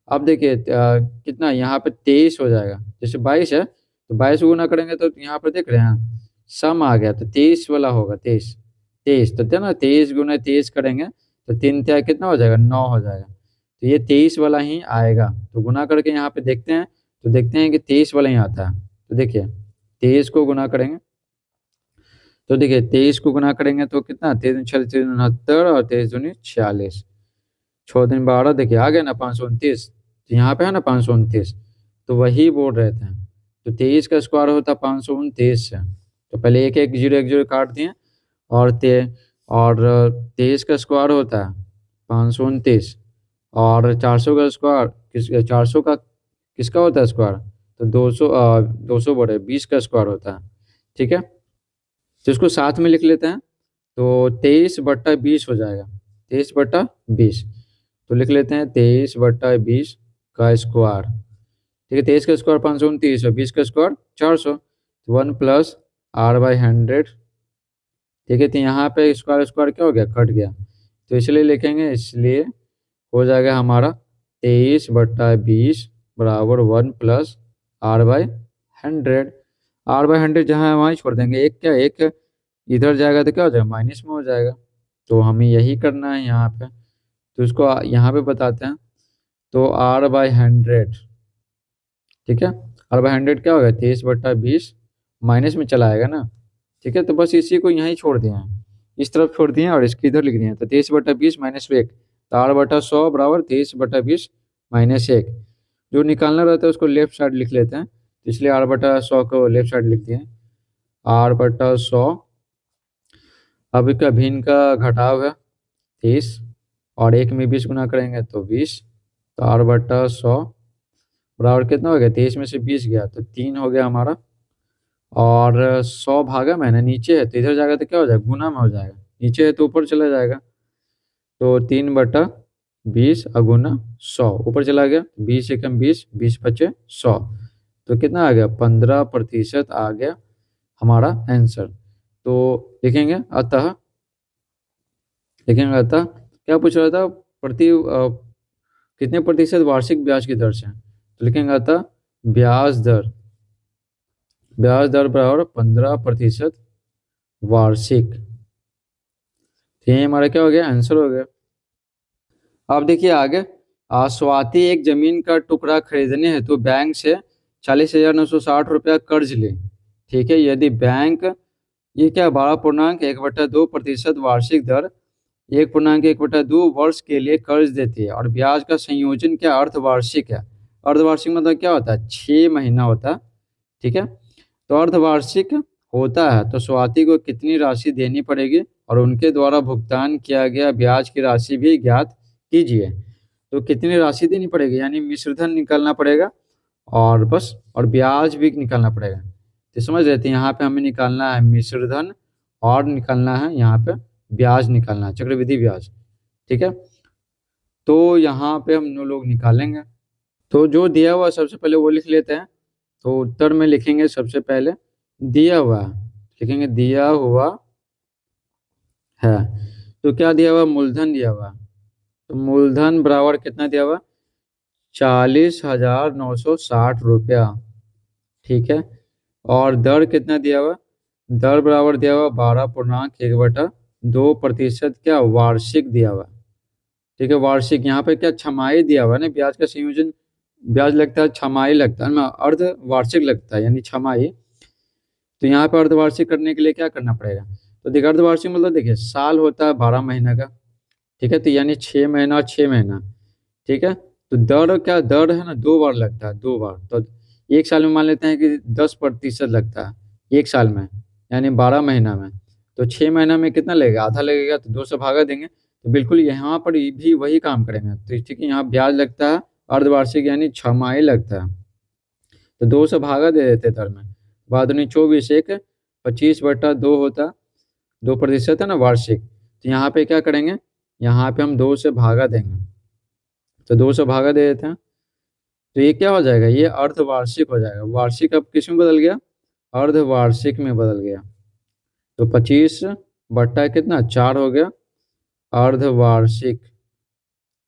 अब देखिए कितना यहाँ पे 23 हो जाएगा। जैसे 22 है तो 22 गुना करेंगे तो यहाँ पर देख रहे हैं सम आ गया, तो 23 वाला होगा। 23 23 तो थे ना, 23 गुना 23 करेंगे तो 3 त्या कितना हो जाएगा, 9 हो जाएगा। तो ये 23 वाला ही आएगा। तो गुना करके यहाँ पे देखते हैं, तो देखते हैं कि 23 वाला ही आता है। तो देखिए 23 को गुना करेंगे तो देखिए 23 को गुना करेंगे तो कितना, 3 6 69 और 23 46, 6 दिन 12, देखिए आ गया ना 529। तो यहाँ पे है ना 529, तो वही बोल रहे थे। तो 23 का स्क्वायर होता है 529 से। तो पहले एक जीरो काट दिए, और 23 का स्क्वायर होता है 529, और 400 का स्क्वायर 400 का किसका होता है स्क्वायर, तो 200 बोले 20 का स्क्वायर होता है, ठीक है। तो इसको साथ में लिख लेते हैं, तो 23/20 हो जाएगा। 23/20 तो लिख लेते हैं 23/20 का स्क्वायर, ठीक है। 23 का स्क्वायर 529 और 20 का स्क्वायर 400, 1 + r/100, ठीक है। तो यहाँ पे स्क्वायर स्क्वायर क्या हो गया, कट गया, तो इसलिए लिखेंगे, इसलिए हो जाएगा हमारा 23/20 बराबर 1 + r/100। r/100 जहाँ है वहाँ छोड़ देंगे, एक क्या एक इधर जाएगा तो क्या हो जाएगा, माइनस में हो जाएगा। तो हमें यही करना है यहाँ पे, तो इसको यहाँ पे बताते हैं। तो r/100, ठीक है। r/100 क्या होगा, 23/20 माइनस में चला आएगा ना, ठीक है। तो बस इसी को यहीं छोड़ दिए हैं, इस तरफ छोड़ दिए और इसके इधर लिख दिए। तो 23/20 - 1, तो r/100 बराबर 23/20 - 1। जो निकालना रहता है उसको लेफ्ट साइड लिख लेते हैं, तो इसलिए r/100 को लेफ्ट साइड लिख दिए, r/100। अब इसका भिन्न का घटाव है 30, और 1 में 20 गुना करेंगे तो 20, तो r/100 बराबर कितना हो गया, 23 में से 20 गया तो 3 हो गया हमारा। और 100 भागा मैंने, नीचे है तो इधर जाएगा तो क्या हो जाएगा, गुना में हो जाएगा, नीचे है तो ऊपर चला जाएगा। तो 3/20 अगुना 100 ऊपर चला गया, 20 एकम 20, 20 पचे 100, तो कितना आ गया, 15% आ गया हमारा आंसर। तो लिखेंगे अतः क्या पूछ रहा था, कितने प्रतिशत वार्षिक ब्याज की दर से, तो लिखेंगे अतः ब्याज दर बराबर 15% वार्षिक। तो ये हमारा क्या हो गया, आंसर हो गया। अब देखिए आगे, स्वाति एक जमीन का टुकड़ा खरीदने हेतु बैंक से 40,960 रुपया कर्ज ले, ठीक है। यदि बैंक ये क्या 12.1/2% वार्षिक दर 1.1/2 वर्ष के लिए कर्ज देती है, और ब्याज का संयोजन क्या अर्धवार्षिक है। अर्धवार्षिक मतलब क्या होता है, 6 महीना होता है, ठीक है। तो अर्धवार्षिक होता है तो स्वाति को कितनी राशि देनी पड़ेगी, और उनके द्वारा भुगतान किया गया ब्याज की राशि भी ज्ञात कीजिए। तो कितनी राशि देनी पड़ेगी, यानी मिश्रधन निकालना पड़ेगा, और बस, और ब्याज भी निकालना पड़ेगा। तो समझ रहे थे, यहाँ पे हमें निकालना है मिश्रधन, और निकालना है यहाँ पे ब्याज निकालना है, चक्रवृद्धि ब्याज, ठीक है। तो यहाँ पे हम लोग निकालेंगे, तो जो दिया हुआ सबसे पहले वो लिख लेते हैं। तो उत्तर में लिखेंगे सबसे पहले दिया हुआ, लिखेंगे दिया हुआ है। तो क्या दिया हुआ, मूलधन दिया हुआ, तो मूलधन बराबर कितना दिया हुआ, 40,960 रुपया, ठीक है। और दर कितना दिया हुआ, दर बराबर दिया हुआ 12.1/2% क्या वार्षिक दिया हुआ, ठीक है। वार्षिक यहाँ पे क्या छमाही दिया हुआ है ना, ब्याज का संयोजन ब्याज लगता है छमाही लगता है ना, अर्ध वार्षिक लगता है यानी छमाही। तो यहाँ पे अर्धवार्षिक करने के लिए क्या करना पड़ेगा, तो देखिए अर्धवार्षिक मतलब देखिए साल होता है 12 महीने का, ठीक है। तो यानी 6 महीना और 6 महीना, ठीक है। तो दर क्या, दर है ना 2 बार लगता है, 2 बार। तो एक साल में मान लेते हैं कि 10% लगता है एक साल में, यानी 12 महीना में। तो 6 महीना में कितना लगेगा, आधा लगेगा, तो 2 से भागा देंगे। तो बिल्कुल यहाँ पर भी वही काम करेंगे। तो ठीक है, यहाँ ब्याज लगता है अर्धवार्षिक यानी छमाही लगता है, तो 2 से भागा दे देते दर में, बाद 24 1 25/2 होता, 2% है ना वार्षिक। तो यहाँ पे क्या करेंगे, यहाँ पे हम 2 से भागा देंगे, तो 2 से भागा दे देते हैं। तो ये क्या हो जाएगा, ये अर्धवार्षिक हो जाएगा। वार्षिक अब किस में बदल गया, अर्धवार्षिक में बदल गया। तो 25 बट्टा कितना 4 हो गया अर्धवार्षिक।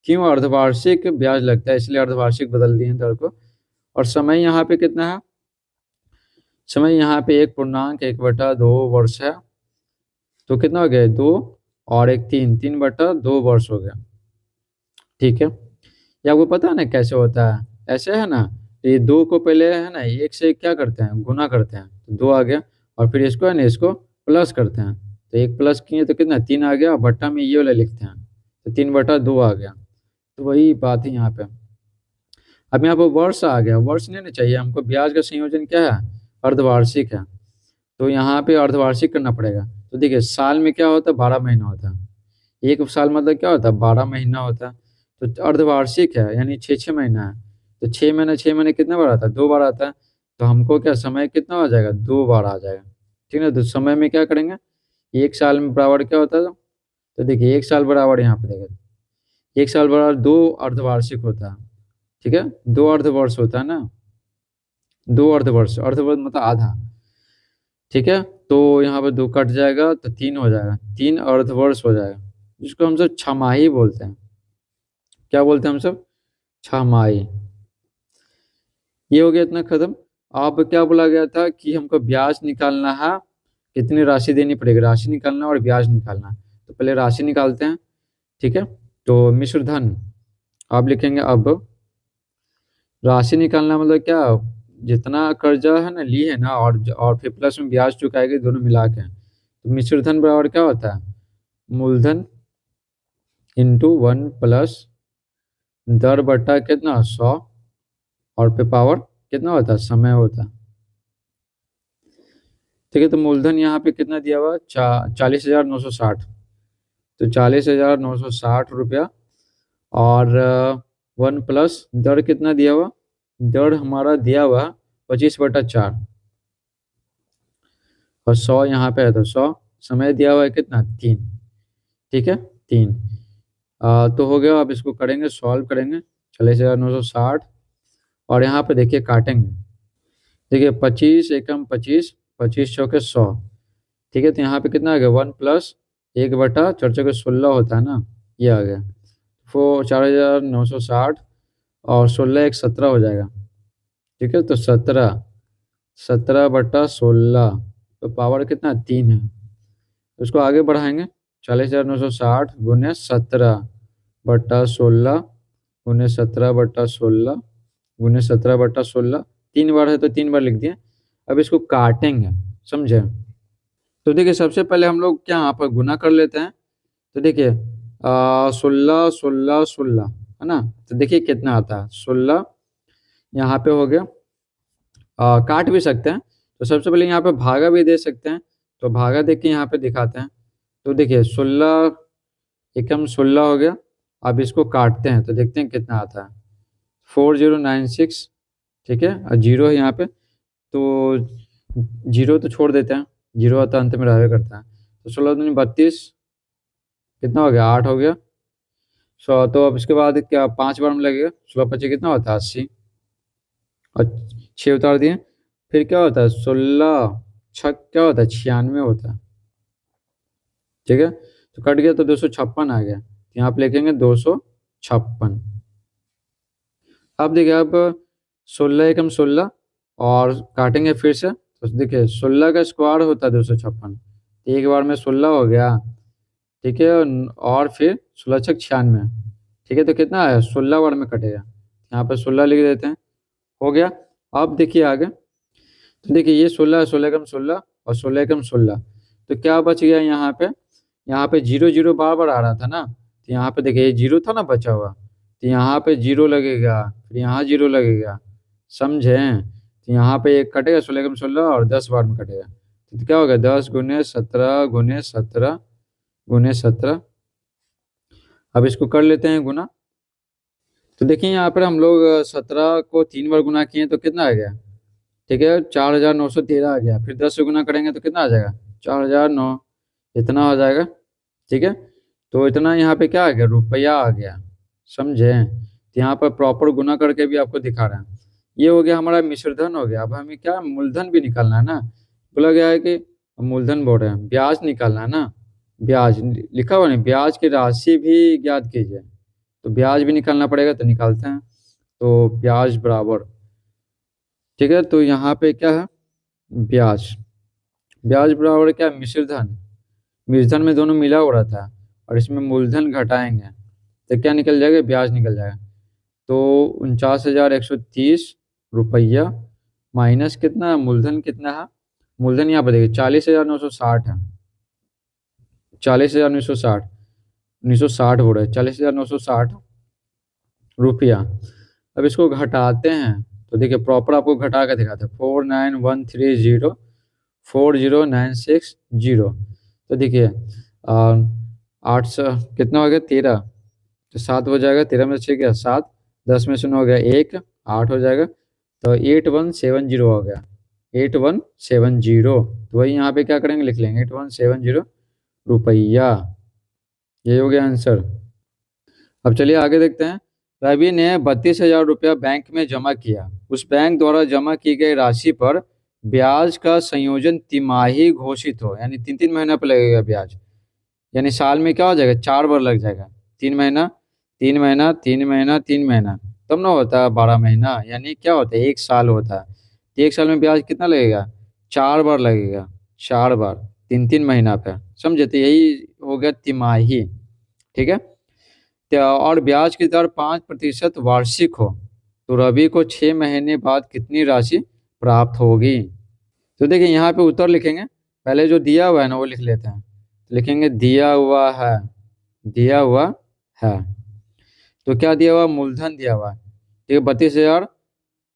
क्यों अर्धवार्षिक ब्याज लगता है इसलिए अर्धवार्षिक बदल दिए दर को। और समय यहाँ पे कितना है, समय यहाँ पे 1.1/2 वर्ष है। तो कितना हो गया 2 और 1 3/3 वर्ष हो गया। ठीक है, ये आपको पता है ना कैसे होता है, ऐसे है ना। तो ये 2 को पहले है ना 1 से क्या करते हैं गुना करते हैं, तो 2 आ गया। और फिर इसको है ना इसको प्लस करते हैं, तो 1 प्लस किए तो कितना 3 आ गया। और बट्टा में ये वाला लिखते हैं तो 3/2 आ गया। तो वही बात है यहाँ पे। अब यहाँ पे वर्ष आ गया, वर्ष नहीं ना चाहिए हमको, ब्याज का संयोजन क्या है अर्धवार्षिक है। तो यहाँ पे अर्धवार्षिक करना पड़ेगा। तो देखिए साल में क्या होता है 12 महीना होता है, एक साल मतलब क्या होता है 12 महीना होता है। तो अर्धवार्षिक है यानी 6 महीना है। तो 6 महीने कितना बार आता है 2 बार आता है। तो हमको क्या समय कितना आ जाएगा 2 बार आ जाएगा। ठीक है, तो समय में क्या करेंगे, एक साल में बराबर क्या होता है। तो देखिए एक साल बराबर यहाँ पे देखिए 1 साल बराबर 2 अर्धवार्षिक होता है। ठीक है, 2 अर्धवर्ष होता है ना, 2 अर्धवर्ष, अर्धवर्ष मतलब आधा। ठीक है, तो यहाँ पे 2 कट जाएगा तो 3 हो जाएगा, 3 अर्धवर्ष हो जाएगा, जिसको हम सब छमाही बोलते हैं। क्या बोलते हैं हम सब छमाही। ये हो गया इतना खत्म। अब क्या बोला गया था कि हमको ब्याज निकालना है, कितनी राशि देनी पड़ेगी, राशि निकालना और ब्याज निकालना। तो पहले राशि निकालते हैं। ठीक है, तो मिश्र धन आप लिखेंगे। अब राशि निकालना मतलब क्या, जितना कर्जा है ना ली है ना और फिर प्लस में ब्याज चुकाएगी दोनों मिला के। तो मिश्र धन बराबर क्या होता है मूलधन इंटू 1 प्लस दर बट्टा कितना 100 और पे पावर कितना होता है समय होता है। ठीक है, तो मूलधन यहाँ पे कितना दिया हुआ 40,960। तो 40,960 रुपया और 1 प्लस दर कितना दिया हुआ, दर हमारा दिया हुआ 25/4 और 100 यहाँ पे है तो 100। समय दिया हुआ है कितना 3। ठीक है 3 तो हो गया। अब इसको करेंगे सॉल्व करेंगे 40,960 और यहाँ पे देखिए काटेंगे। देखिए 25 एकम 25, 25 चौके 100। ठीक है, तो यहाँ पे कितना आ गया 1 प्लस 1/4 चौके 16 होता है ना, ये आ गया। 4,960 और 16 एक 17 हो जाएगा। ठीक है, तो 17/16 तो पावर कितना 3 है। उसको आगे बढ़ाएंगे 40,960 गुने 17/16 गुने 17/16 गुने 17/16, 3 बार है तो 3 बार लिख दिए। अब इसको काटेंगे, समझे। तो देखिए सबसे पहले हम लोग क्या यहाँ पर गुना कर लेते हैं। तो देखिए 16 16 16 है ना, तो देखिए कितना आता है 16 यहाँ पे हो गया। काट भी सकते हैं, तो सबसे पहले यहाँ पे भागा भी दे सकते हैं। तो भागा देख के यहाँ पे दिखाते हैं। तो देखिए 16 एकम 16 हो गया। अब इसको काटते हैं तो देखते हैं कितना आता है 4096। ठीक है, और जीरो है यहाँ पे तो जीरो तो छोड़ देते हैं, जीरो आता अंत में रहवे करता है। तो 16 दूनी 32 कितना हो गया 8 हो गया। तो अब इसके बाद क्या 5 बार में लगेगा 16 25 कितना होता है 80 और 6 उतार दिए। फिर क्या होता है 16 छक क्या होता है 96 होता है। ठीक है, तो कट गया तो 256 आ गया। यहाँ पे लिखेंगे 256। अब देखिए अब 16 एकम 16 और काटेंगे फिर से। तो देखिए 16 का स्क्वायर होता है 256, एक बार में 16 हो गया। ठीक है, और फिर 16 छक 96। ठीक है, तो कितना है 16 बार में कटेगा, यहाँ पर 16 लिख देते हैं, हो गया। अब देखिए आगे, तो देखिए ये 16 16 एकम 16 और 16 एकम 16, तो क्या बच गया यहाँ पे, यहाँ पे 0 0 बार बार आ रहा था ना। तो यहाँ पे देखिए ये 0 था ना बचा हुआ, तो यहाँ पे 0 लगेगा, फिर यहाँ 0 लगेगा, समझे। तो यहाँ पे एक कटेगा 16 एकम 16 और 10 बार में कटेगा। तो क्या होगा 10 गुने 17 गुने 17 गुने 17। अब इसको कर लेते हैं गुना। तो देखिए यहाँ पर हम लोग 17 को 3 बार गुना किए तो कितना आ गया। ठीक है, 4,913 आ गया। फिर 10 से गुना करेंगे तो कितना आ जाएगा 4,009, इतना हो जाएगा। ठीक है, तो इतना यहाँ पे क्या आ गया रुपया आ गया, समझे। तो यहाँ पर प्रॉपर गुना करके भी आपको दिखा रहे हैं। ये हो गया हमारा मिश्रधन हो गया। अब हमें क्या मूलधन भी निकालना है ना। बोला गया है कि मूलधन बोल रहे हैं, ब्याज निकालना है ना। ब्याज लिखा हुआ नहीं, ब्याज की राशि भी ज्ञात कीजिए। तो ब्याज भी निकालना पड़ेगा, तो निकालते हैं। तो ब्याज बराबर, ठीक है, तो यहाँ पे क्या है ब्याज। ब्याज बराबर क्या, मिश्रधन। मिश्रधन में दोनों मिला हो रहा था और इसमें मूलधन घटाएंगे तो क्या निकल जाएगा, ब्याज निकल जाएगा। तो 49,130 रुपया माइनस कितना, मूलधन कितना है। मूलधन यहाँ पर देखिए 40,960 है। 40,960, 960 हो रहा है, 40,960 रुपया। अब इसको घटाते हैं तो देखिए प्रॉपर आपको घटा के दिखाते हैं। 49,130,40,960। तो देखिए 800 कितना हो गया, 13। तो 7 हो जाएगा, 13 में से 6 गया 7, 10 में से 9 हो गया 1, 8 हो जाएगा। तो 8170 हो गया, 8170। तो वही यहाँ पे क्या करेंगे, लिख लेंगे 8170 रुपया। ये हो गया आंसर। अब चलिए आगे देखते हैं। रवि ने 32,000 रुपया बैंक में जमा किया। उस बैंक द्वारा जमा की गई राशि पर ब्याज का संयोजन तिमाही घोषित हो, यानी 3-3 महीना पर लगेगा ब्याज। यानी साल में क्या हो जाएगा, 4 बार लग जाएगा। 3 महीना, 3 महीना, 3 महीना, 3 महीना, तब ना होता है 12 महीना, यानी क्या होता है 1 साल होता है। तो 1 साल में ब्याज कितना लगेगा, 4 बार लगेगा। 4 बार 3-3 महीना पे, समझे। तो यही हो गया तिमाही, ठीक है। और ब्याज की दर 5% वार्षिक हो तो रवि को 6 महीने बाद कितनी राशि प्राप्त होगी। तो देखिए यहाँ पे उत्तर लिखेंगे। पहले जो दिया हुआ है ना वो लिख लेते हैं। लिखेंगे दिया हुआ है, दिया हुआ है। तो क्या दिया हुआ, मूलधन दिया हुआ है, ठीक है 32,000,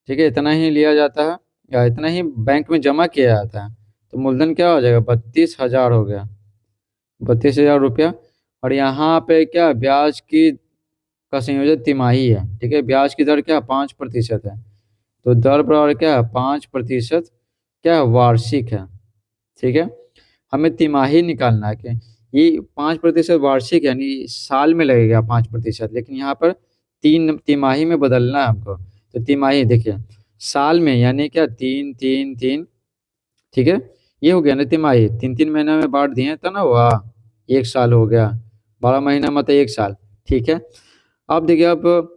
ठीक है, इतना ही लिया जाता है या इतना ही बैंक में जमा किया जाता है। तो मूलधन क्या हो जाएगा, 32,000 हो गया, 32,000 रुपया। और यहाँ पे क्या ब्याज की का संयोजन तिमाही है, ठीक है। ब्याज की दर क्या 5% है। तो दर बराबर क्या है 5%, क्या वार्षिक है, ठीक है। हमें तिमाही निकालना है कि ये 5% वार्षिक यानी साल में लगेगा 5%, लेकिन यहाँ पर 3 तिमाही में बदलना है हमको। तो तिमाही देखिए साल में यानी क्या 3-3-3, ठीक है। ये हो गया ना तिमाही, 3-3 महीना में बांट दिए तो ना हुआ 1 साल हो गया। 12 महीना मतलब 1 साल, ठीक है। अब देखिए अब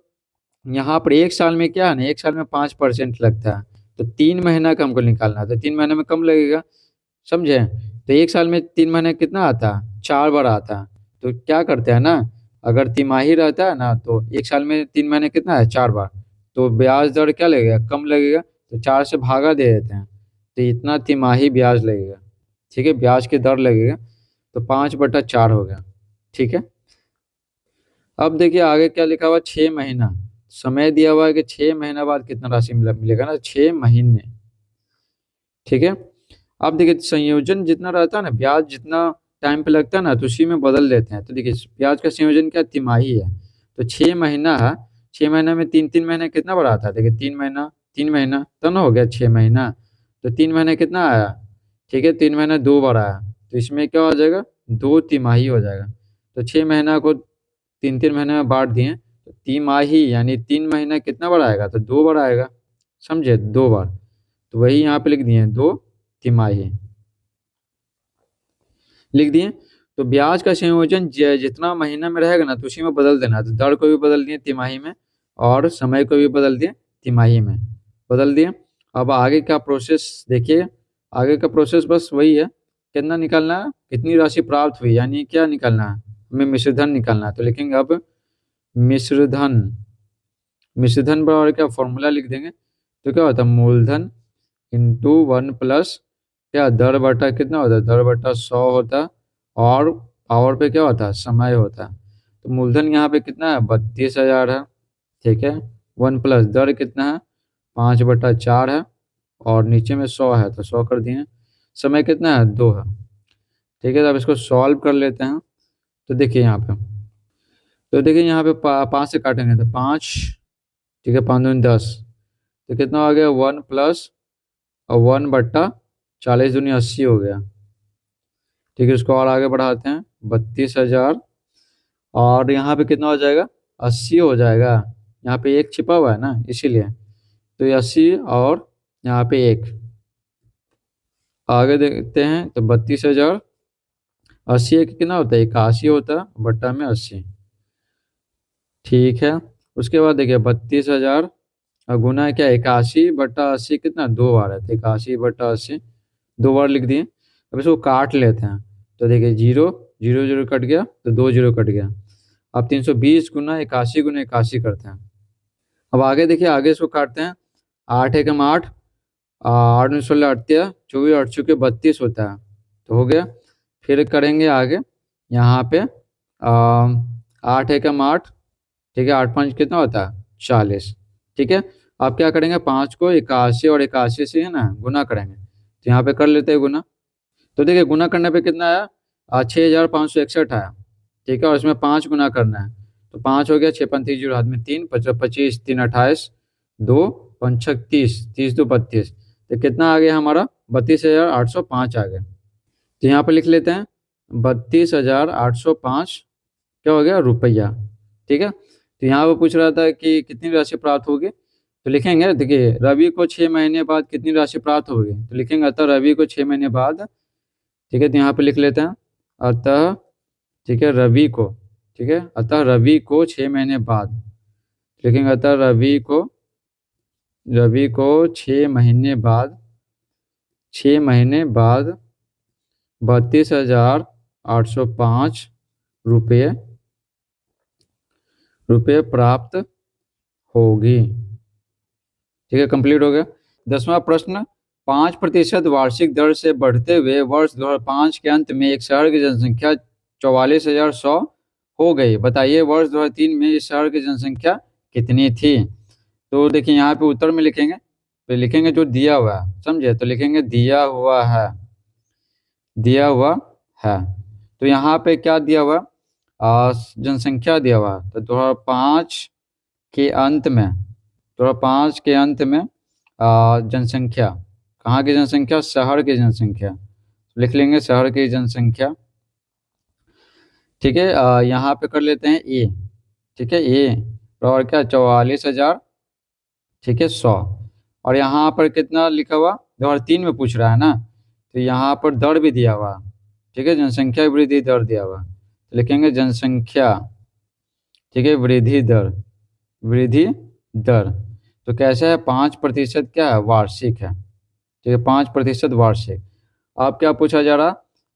यहाँ पर 1 साल में क्या है ना, 1 साल में 5% लगता है। तो 3 महीना का हमको निकालना है, तो 3 महीने में कम लगेगा, समझे। तो 1 साल में 3 महीने कितना आता है, 4 बार आता है। तो क्या करते हैं ना, अगर तिमाही रहता है ना तो 1 साल में 3 महीने कितना है 4 बार। तो ब्याज दर क्या लगेगा, कम लगेगा। तो 4 से भागा दे देते हैं, तो इतना तिमाही ब्याज लगेगा, ठीक है, ब्याज की दर लगेगा। तो 5/4 हो गया, ठीक है। अब देखिए आगे क्या लिखा हुआ, 6 महीना समय दिया हुआ है कि 6 महीना बाद कितना राशि मिलेगा ना, 6 महीने, ठीक है। अब देखिए संयोजन जितना रहता है ना, ब्याज जितना टाइम पे लगता है ना, तो उसी में बदल देते हैं। तो देखिए ब्याज का संयोजन क्या तिमाही है। तो 6 महीना है, 6 महीना में 3-3 महीने कितना बड़ा आता है, देखिए 3 महीना, 3 महीना तो ना हो गया 6 महीना। तो 3 महीने कितना आया, ठीक है, 3 महीना 2 बार आया। तो इसमें क्या हो जाएगा, 2 तिमाही हो जाएगा। तो 6 महीना को 3-3 महीने में बांट दिए, तो तिमाही यानी 3 महीना कितना बार आएगा, तो 2 बार आएगा, समझे, 2 बार। तो वही यहाँ पे लिख दिए 2 तिमाही लिख दिए। तो ब्याज का संयोजन जितना महीना में रहेगा ना तो उसी में बदल देना। तो दर को भी बदल दिए तिमाही में और समय को भी बदल दिए तिमाही में, बदल दिए। अब आगे का प्रोसेस देखिए, आगे का प्रोसेस बस वही है, कितना निकालना है, कितनी राशि प्राप्त हुई, यानी क्या निकालना है, हमें मिश्रधन निकालना है। तो लिखेंगे अब मिश्रधन, मिश्रधन बराबर क्या फॉर्मूला लिख देंगे। तो क्या होता है मूलधन इंटू 1 प्लस क्या दर बटा कितना होता है, दर बटा 100 होता है। और पावर पे क्या होता है, समय होता है। तो मूलधन यहाँ पे कितना है 32,000 है, ठीक है। 1 प्लस दर कितना है 5/4 है, और नीचे में 100 है तो 100 कर दिए। समय कितना है 2 है, ठीक है। तो अब इसको सॉल्व कर लेते हैं। तो देखिए यहाँ पे, तो देखिए यहाँ पे 5 से काटेंगे तो 5, ठीक है, 5 दूनी 10। तो कितना आ गया 1 प्लस और 1/40 दूनी 80 हो गया, ठीक है। इसको और आगे बढ़ाते हैं 32,000 और यहाँ पे कितना हो जाएगा 80 हो जाएगा। यहाँ पे एक छिपा हुआ है ना इसीलिए, तो ये 80 और यहाँ पे 1, आगे देखते हैं तो 32,000, 80 एक कितना होता है, 81 होता है, बट्टा में 80। ठीक है, उसके बाद देखिए 32,000 गुना क्या, 81 बट्टा 80 कितना, 2 बार है, तो 81 बट्टा 80 2 बार लिख दिए। अब इसको काट लेते हैं, तो देखिए 0 0 0 कट गया, तो 2 0 कट गया। अब 320 गुना 81 करते हैं। अब आगे देखिए, आगे इसको काटते हैं, 8 एकम 8, 8 में 16 अट्ठया 24, 8 चौके 32 होता है, तो हो गया। फिर करेंगे आगे, यहाँ पे 8 एकम 8, ठीक है, 8 5 कितना होता है, 40। ठीक है, अब क्या करेंगे, 5 को 81 और 81 से है ना गुना करेंगे, तो यहाँ पे कर लेते हैं गुना। तो देखिए गुना करने पे कितना आया, 6,561 आया। ठीक है, और इसमें 5 गुना करना है, तो 5 हो गया, 6 5 30 हाथ में 3 25 3 28 2 5 6 30 30 2 32, तो कितना आ गया हमारा, 32,805 आ गया। तो यहाँ पे लिख लेते हैं 32,805 क्या हो गया, रुपया। ठीक है, तो यहाँ पे पूछ रहा था कि कितनी राशि प्राप्त होगी, तो लिखेंगे देखिए रवि को 6 महीने बाद कितनी राशि प्राप्त होगी, तो लिखेंगे अतः रवि को 6 महीने बाद। ठीक है, तो यहाँ पे लिख लेते हैं अतः, ठीक है रवि को, ठीक है अतः रवि को 6 महीने बाद, लिखेंगे अतः रवि को 6 महीने बाद, 6 महीने बाद 32,805 रुपये प्राप्त होगी। ठीक है, कंप्लीट हो गया। 10वां प्रश्न, 5% वार्षिक दर से बढ़ते हुए वर्ष 2005 के अंत में एक शहर की जनसंख्या 44,100 हो गई, बताइए वर्ष 2003 में इस शहर की जनसंख्या कितनी थी। तो देखिए यहाँ पे उत्तर में लिखेंगे, तो लिखेंगे जो दिया हुआ है, समझे, तो लिखेंगे दिया हुआ है, दिया हुआ है। तो यहाँ पे क्या दिया हुआ, जनसंख्या दिया हुआ, तो 2005 के अंत में, 2005 के अंत में जनसंख्या, कहाँ की जनसंख्या, शहर की जनसंख्या, लिख लेंगे शहर की जनसंख्या। ठीक है, यहाँ पे कर लेते हैं ए, ठीक है ए, और क्या 44,000, ठीक है 100, और यहाँ पर कितना लिखा हुआ, 2003 में पूछ रहा है ना, तो यहाँ पर दर भी दिया हुआ, ठीक है जनसंख्या वृद्धि दर दिया हुआ, तो लिखेंगे जनसंख्या, ठीक है वृद्धि दर, वृद्धि दर, तो कैसे है, 5% क्या है, वार्षिक है। ठीक है, 5% वार्षिक। अब क्या पूछा जा रहा,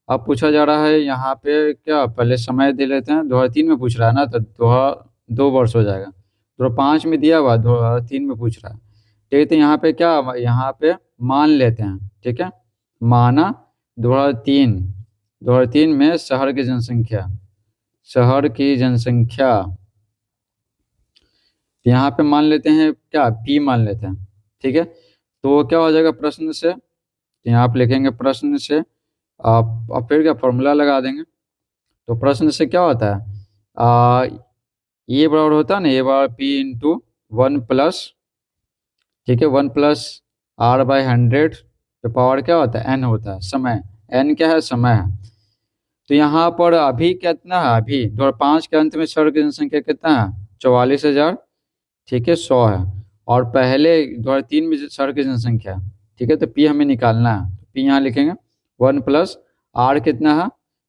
अब पूछा जा रहा है यहाँ पे क्या, पहले समय दे लेते हैं, 2003 में पूछ रहा है ना, तो 2 वर्ष हो जाएगा, 2005 में दिया हुआ, 2003 में पूछ रहा है। ठीक है, तो यहाँ पे क्या, यहाँ पे मान लेते हैं, ठीक है माना 2003 में शहर की जनसंख्या, शहर की जनसंख्या, यहाँ पे मान लेते हैं क्या, पी मान लेते हैं। ठीक है, तो क्या हो जाएगा प्रश्न से, यहाँ आप लिखेंगे प्रश्न से, आप फिर क्या फॉर्मूला लगा देंगे, तो प्रश्न से क्या होता है, ये बराबर होता है ना, ये बराबर पी इंटू 1 प्लस, ठीक है 1 प्लस R/100, तो पावर क्या होता है, n होता है, समय, n क्या है, समय है। तो यहाँ पर अभी कितना है, अभी 2005 के अंत में शहर की जनसंख्या कितना है, 44,000, ठीक है 100 है, और पहले 2003 में शहर की जनसंख्या, ठीक है, तो पी हमें निकालना है, तो पी यहाँ लिखेंगे 1 प्लस आर कितना है,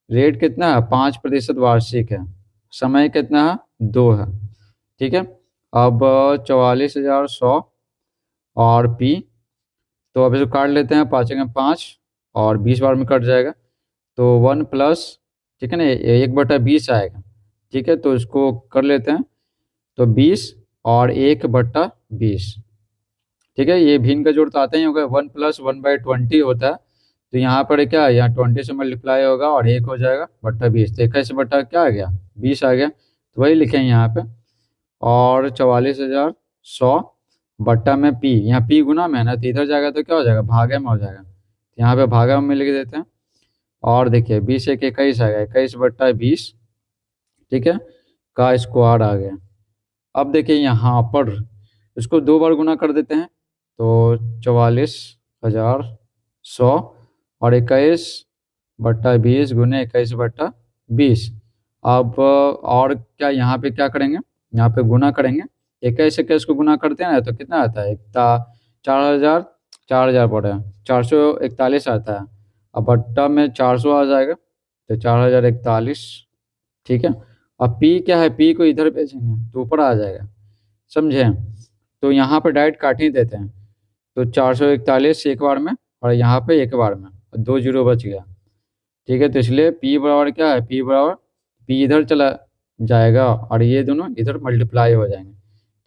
रेट कितना है, 5% वार्षिक है, समय कितना है, 2 है। ठीक है, अब 44,100 और पी, तो अब इसको काट लेते हैं, 5 में 5 और 20 बार में कट जाएगा, तो 1 प्लस, ठीक है ना 1/20 आएगा। ठीक है, तो इसको कर लेते हैं, तो 20 और 1/20, ठीक है, ये भिन्न का जोड़ तो आता ही होगा, 1 प्लस 1/20 होता है, तो यहाँ पर क्या है, यहाँ 20 से मल्टीप्लाई होगा और 1 हो जाएगा बट्टा 20, तो 21 बट्टा क्या आ गया, 20 आ गया, तो वही लिखेंगे यहाँ पे, और 44,100 बट्टा में पी, यहाँ पी गुना में है ना, तो इधर जाएगा तो क्या हो जाएगा, भागे में हो जाएगा, तो यहाँ पे भागा में लिख देते हैं, और देखिए 20 1 21 आ गया, 21/20, ठीक है का स्क्वायर आ गया। अब देखिए यहाँ पर इसको 2 बार गुना कर देते हैं, तो 44,100 और 21/20 गुने 21/20। अब और क्या यहाँ पे क्या करेंगे, यहाँ पे गुना करेंगे, 21 से इसको गुना करते हैं ना तो कितना आता है, 4,000 पड़ रहा है, 441 आता है। अब बट्टा में 400 आ जाएगा तो 4,041, ठीक है। अब पी क्या है, पी को इधर भेजेंगे तो ऊपर आ जाएगा, समझे। तो यहाँ पर डायरेक्ट काट ही देते हैं, तो 441 एक बार में और यहाँ पे एक बार में, 2 जीरो बच गया, ठीक है। तो इसलिए पी बराबर क्या है, पी बराबर, पी इधर चला जाएगा और ये दोनों इधर मल्टीप्लाई हो जाएंगे,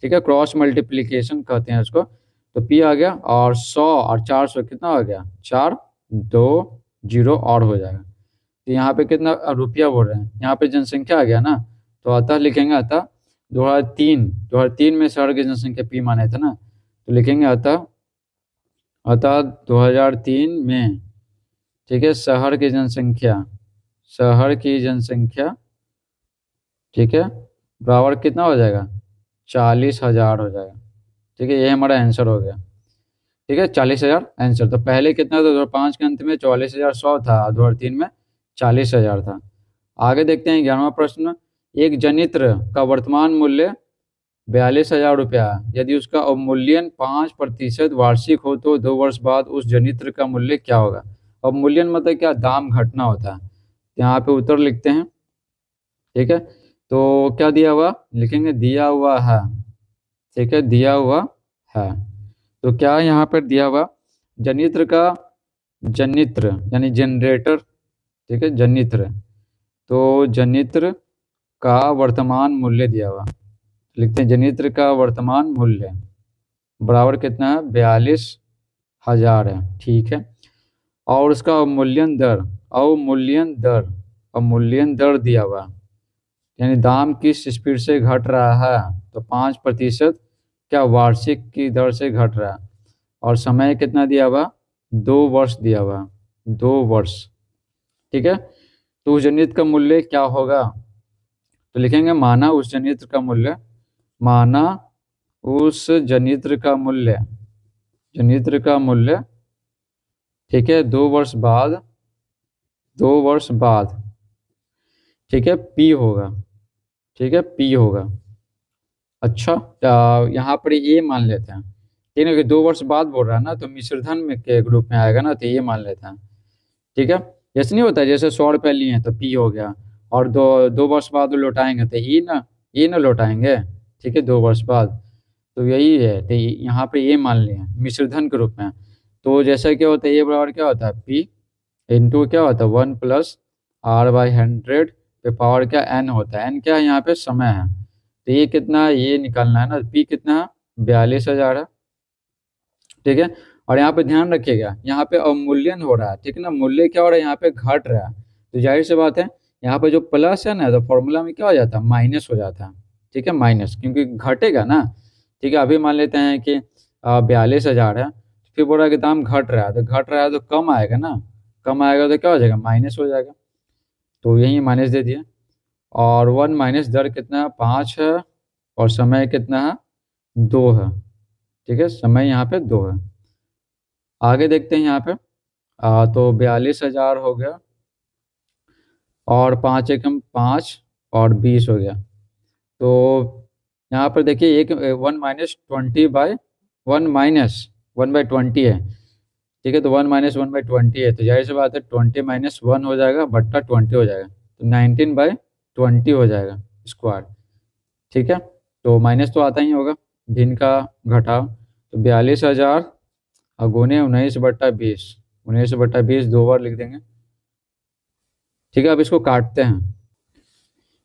ठीक है। क्रॉस मल्टीप्लिकेशन कहते हैं उसको। तो पी आ गया और 100 और 400 कितना हो गया, 4 2 जीरो और हो जाएगा। तो यहाँ पे कितना रुपया बोल रहे हैं, यहाँ पे जनसंख्या आ गया ना, तो अतः लिखेंगे, अतः 2003 में शहर की जनसंख्या पी माने थे ना, तो लिखेंगे अतः 2003 में, ठीक है, शहर की जनसंख्या, ठीक है, बराबर कितना हो जाएगा, 40,000 हो जाएगा, ठीक है। ये हमारा आंसर हो गया, ठीक है, 40,000 आंसर। तो पहले कितना था, 2005 के अंत में 44,100 था, 2003 में 40,000 था। आगे देखते हैं 11वां प्रश्न। एक जनित्र का वर्तमान मूल्य 42,000 रुपया है। यदि उसका अवमूल्यन 5% वार्षिक हो तो 2 वर्ष बाद उस जनित्र का मूल्य क्या होगा। अवमूल्यन मतलब क्या, दाम घटना होता है। यहाँ पे उत्तर लिखते हैं, ठीक है। तो क्या दिया हुआ, लिखेंगे दिया हुआ है, ठीक है, दिया हुआ है। तो क्या यहाँ पर दिया हुआ, जनित्र यानी जनरेटर, ठीक है, जनित्र। तो जनित्र का वर्तमान मूल्य दिया हुआ, लिखते हैं जनित्र का वर्तमान मूल्य बराबर कितना है, 42,000 है, ठीक है। और उसका अवमूल्यन दर दिया हुआ, यानी दाम किस स्पीड से घट रहा है, तो 5% क्या वार्षिक की दर से घट रहा है। और समय कितना दिया हुआ, 2 वर्ष दिया हुआ, 2 वर्ष, ठीक है। तो उस जनित्र का मूल्य क्या होगा, तो लिखेंगे माना उस जनित्र का मूल्य, ठीक है, 2 वर्ष बाद, ठीक है, पी होगा, ठीक है, पी होगा। अच्छा, यहाँ पर ये मान लेते हैं, ठीक है, कि 2 वर्ष बाद बोल रहा है ना, तो मिश्रधन में के ग्रुप में आएगा ना, तो ये मान लेते हैं, ठीक है। जैसे नहीं होता है, जैसे 100 रुपये लिए हैं तो पी हो गया, और 2 वर्ष बाद लौटाएंगे तो ई ना लौटाएंगे, ठीक है, 2 वर्ष बाद। तो यही है, तो यहाँ पे ये मान लिए मिश्रधन के रूप में। तो जैसा क्या होता है, ये बराबर क्या होता है, पी इंटू क्या होता है, 1 + R/100 पे पावर क्या n होता है, n क्या है यहाँ पे, समय है। तो ये कितना है, ये निकालना है ना, पी कितना है, 42,000 है, ठीक है। और यहाँ पे ध्यान रखिएगा, यहाँ पे अवमूल्यन हो रहा है, ठीक है ना, मूल्य क्या हो रहा है, यहाँ पे घट रहा है। तो जाहिर सी बात है, यहाँ पे जो प्लस है ना, तो फॉर्मूला में क्या हो जाता है, माइनस हो जाता है, ठीक है, माइनस, क्योंकि घटेगा ना, ठीक है। अभी मान लेते हैं कि 42,000 है, फिर बोल रहा है कि दाम घट रहा है, तो घट रहा है तो कम आएगा ना, कम आएगा तो क्या हो जाएगा, माइनस हो जाएगा। तो यही माइनस दे दिया। और 1 माइनस दर कितना है, 5 है, और समय कितना है, 2 है, ठीक है, समय यहाँ पे 2 है। आगे देखते हैं यहाँ पे, तो 42,000 हो गया, और 5 एकम 5 और 20 हो गया। तो यहाँ पर देखिए, एक 1 माइनस 1/20 है, ठीक है। तो 1 - 1/20 है, तो जाहिर सी बात है 20 - 1 हो जाएगा, बट्टा 20 हो जाएगा, तो 19/20 हो जाएगा स्क्वायर, ठीक है। तो माइनस तो आता ही होगा, भिन्न का घटाव। तो 42,000 गुने 19/20, 19/20 2 बार लिख देंगे, ठीक है। अब इसको काटते हैं,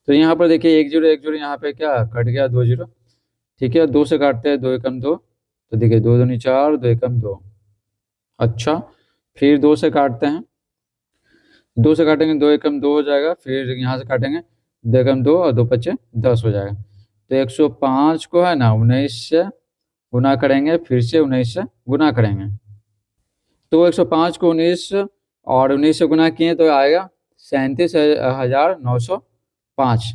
तो यहाँ पर देखिए 1 जीरो 1 जीरो यहाँ पे क्या कट गया, 2 जीरो, ठीक है। 2 से काटते हैं, 2 एकम 2, तो देखिए 2 दूनी 4, 2 एकम 2। अच्छा, फिर 2 से काटते हैं, 2 से काटेंगे 2 एकम 2 हो जाएगा, फिर यहाँ से काटेंगे 2 एकम 2 और 2 पच्चे 10 हो जाएगा। तो 105 को है ना 19 से गुना करेंगे, फिर से 19 से गुना करेंगे, तो 105 को 19 और 19 से गुना किए तो आएगा 37,905,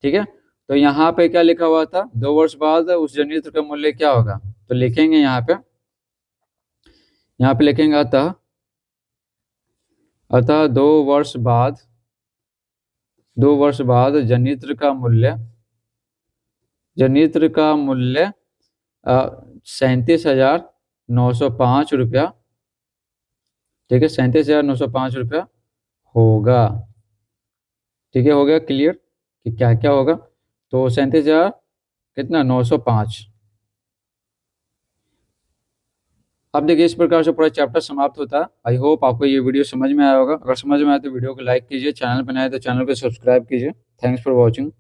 ठीक है। तो यहाँ पे क्या लिखा हुआ था, 2 वर्ष बाद उस जनित्र का मूल्य क्या होगा, तो लिखेंगे यहाँ पे लिखेंगे अतः 2 वर्ष बाद जनित्र का मूल्य जनित्र का मूल्य 37,905 रुपया, ठीक है, 37,905 रुपया होगा। ठीक है, हो गया क्लियर कि क्या क्या होगा। तो 37,000 कितना 905। अब देखिए इस प्रकार से पूरा चैप्टर समाप्त होता है। आई होप आपको ये वीडियो समझ में आया होगा। अगर समझ में आया तो वीडियो को लाइक कीजिए, चैनल पर नए तो चैनल को सब्सक्राइब कीजिए। Thanks for watching.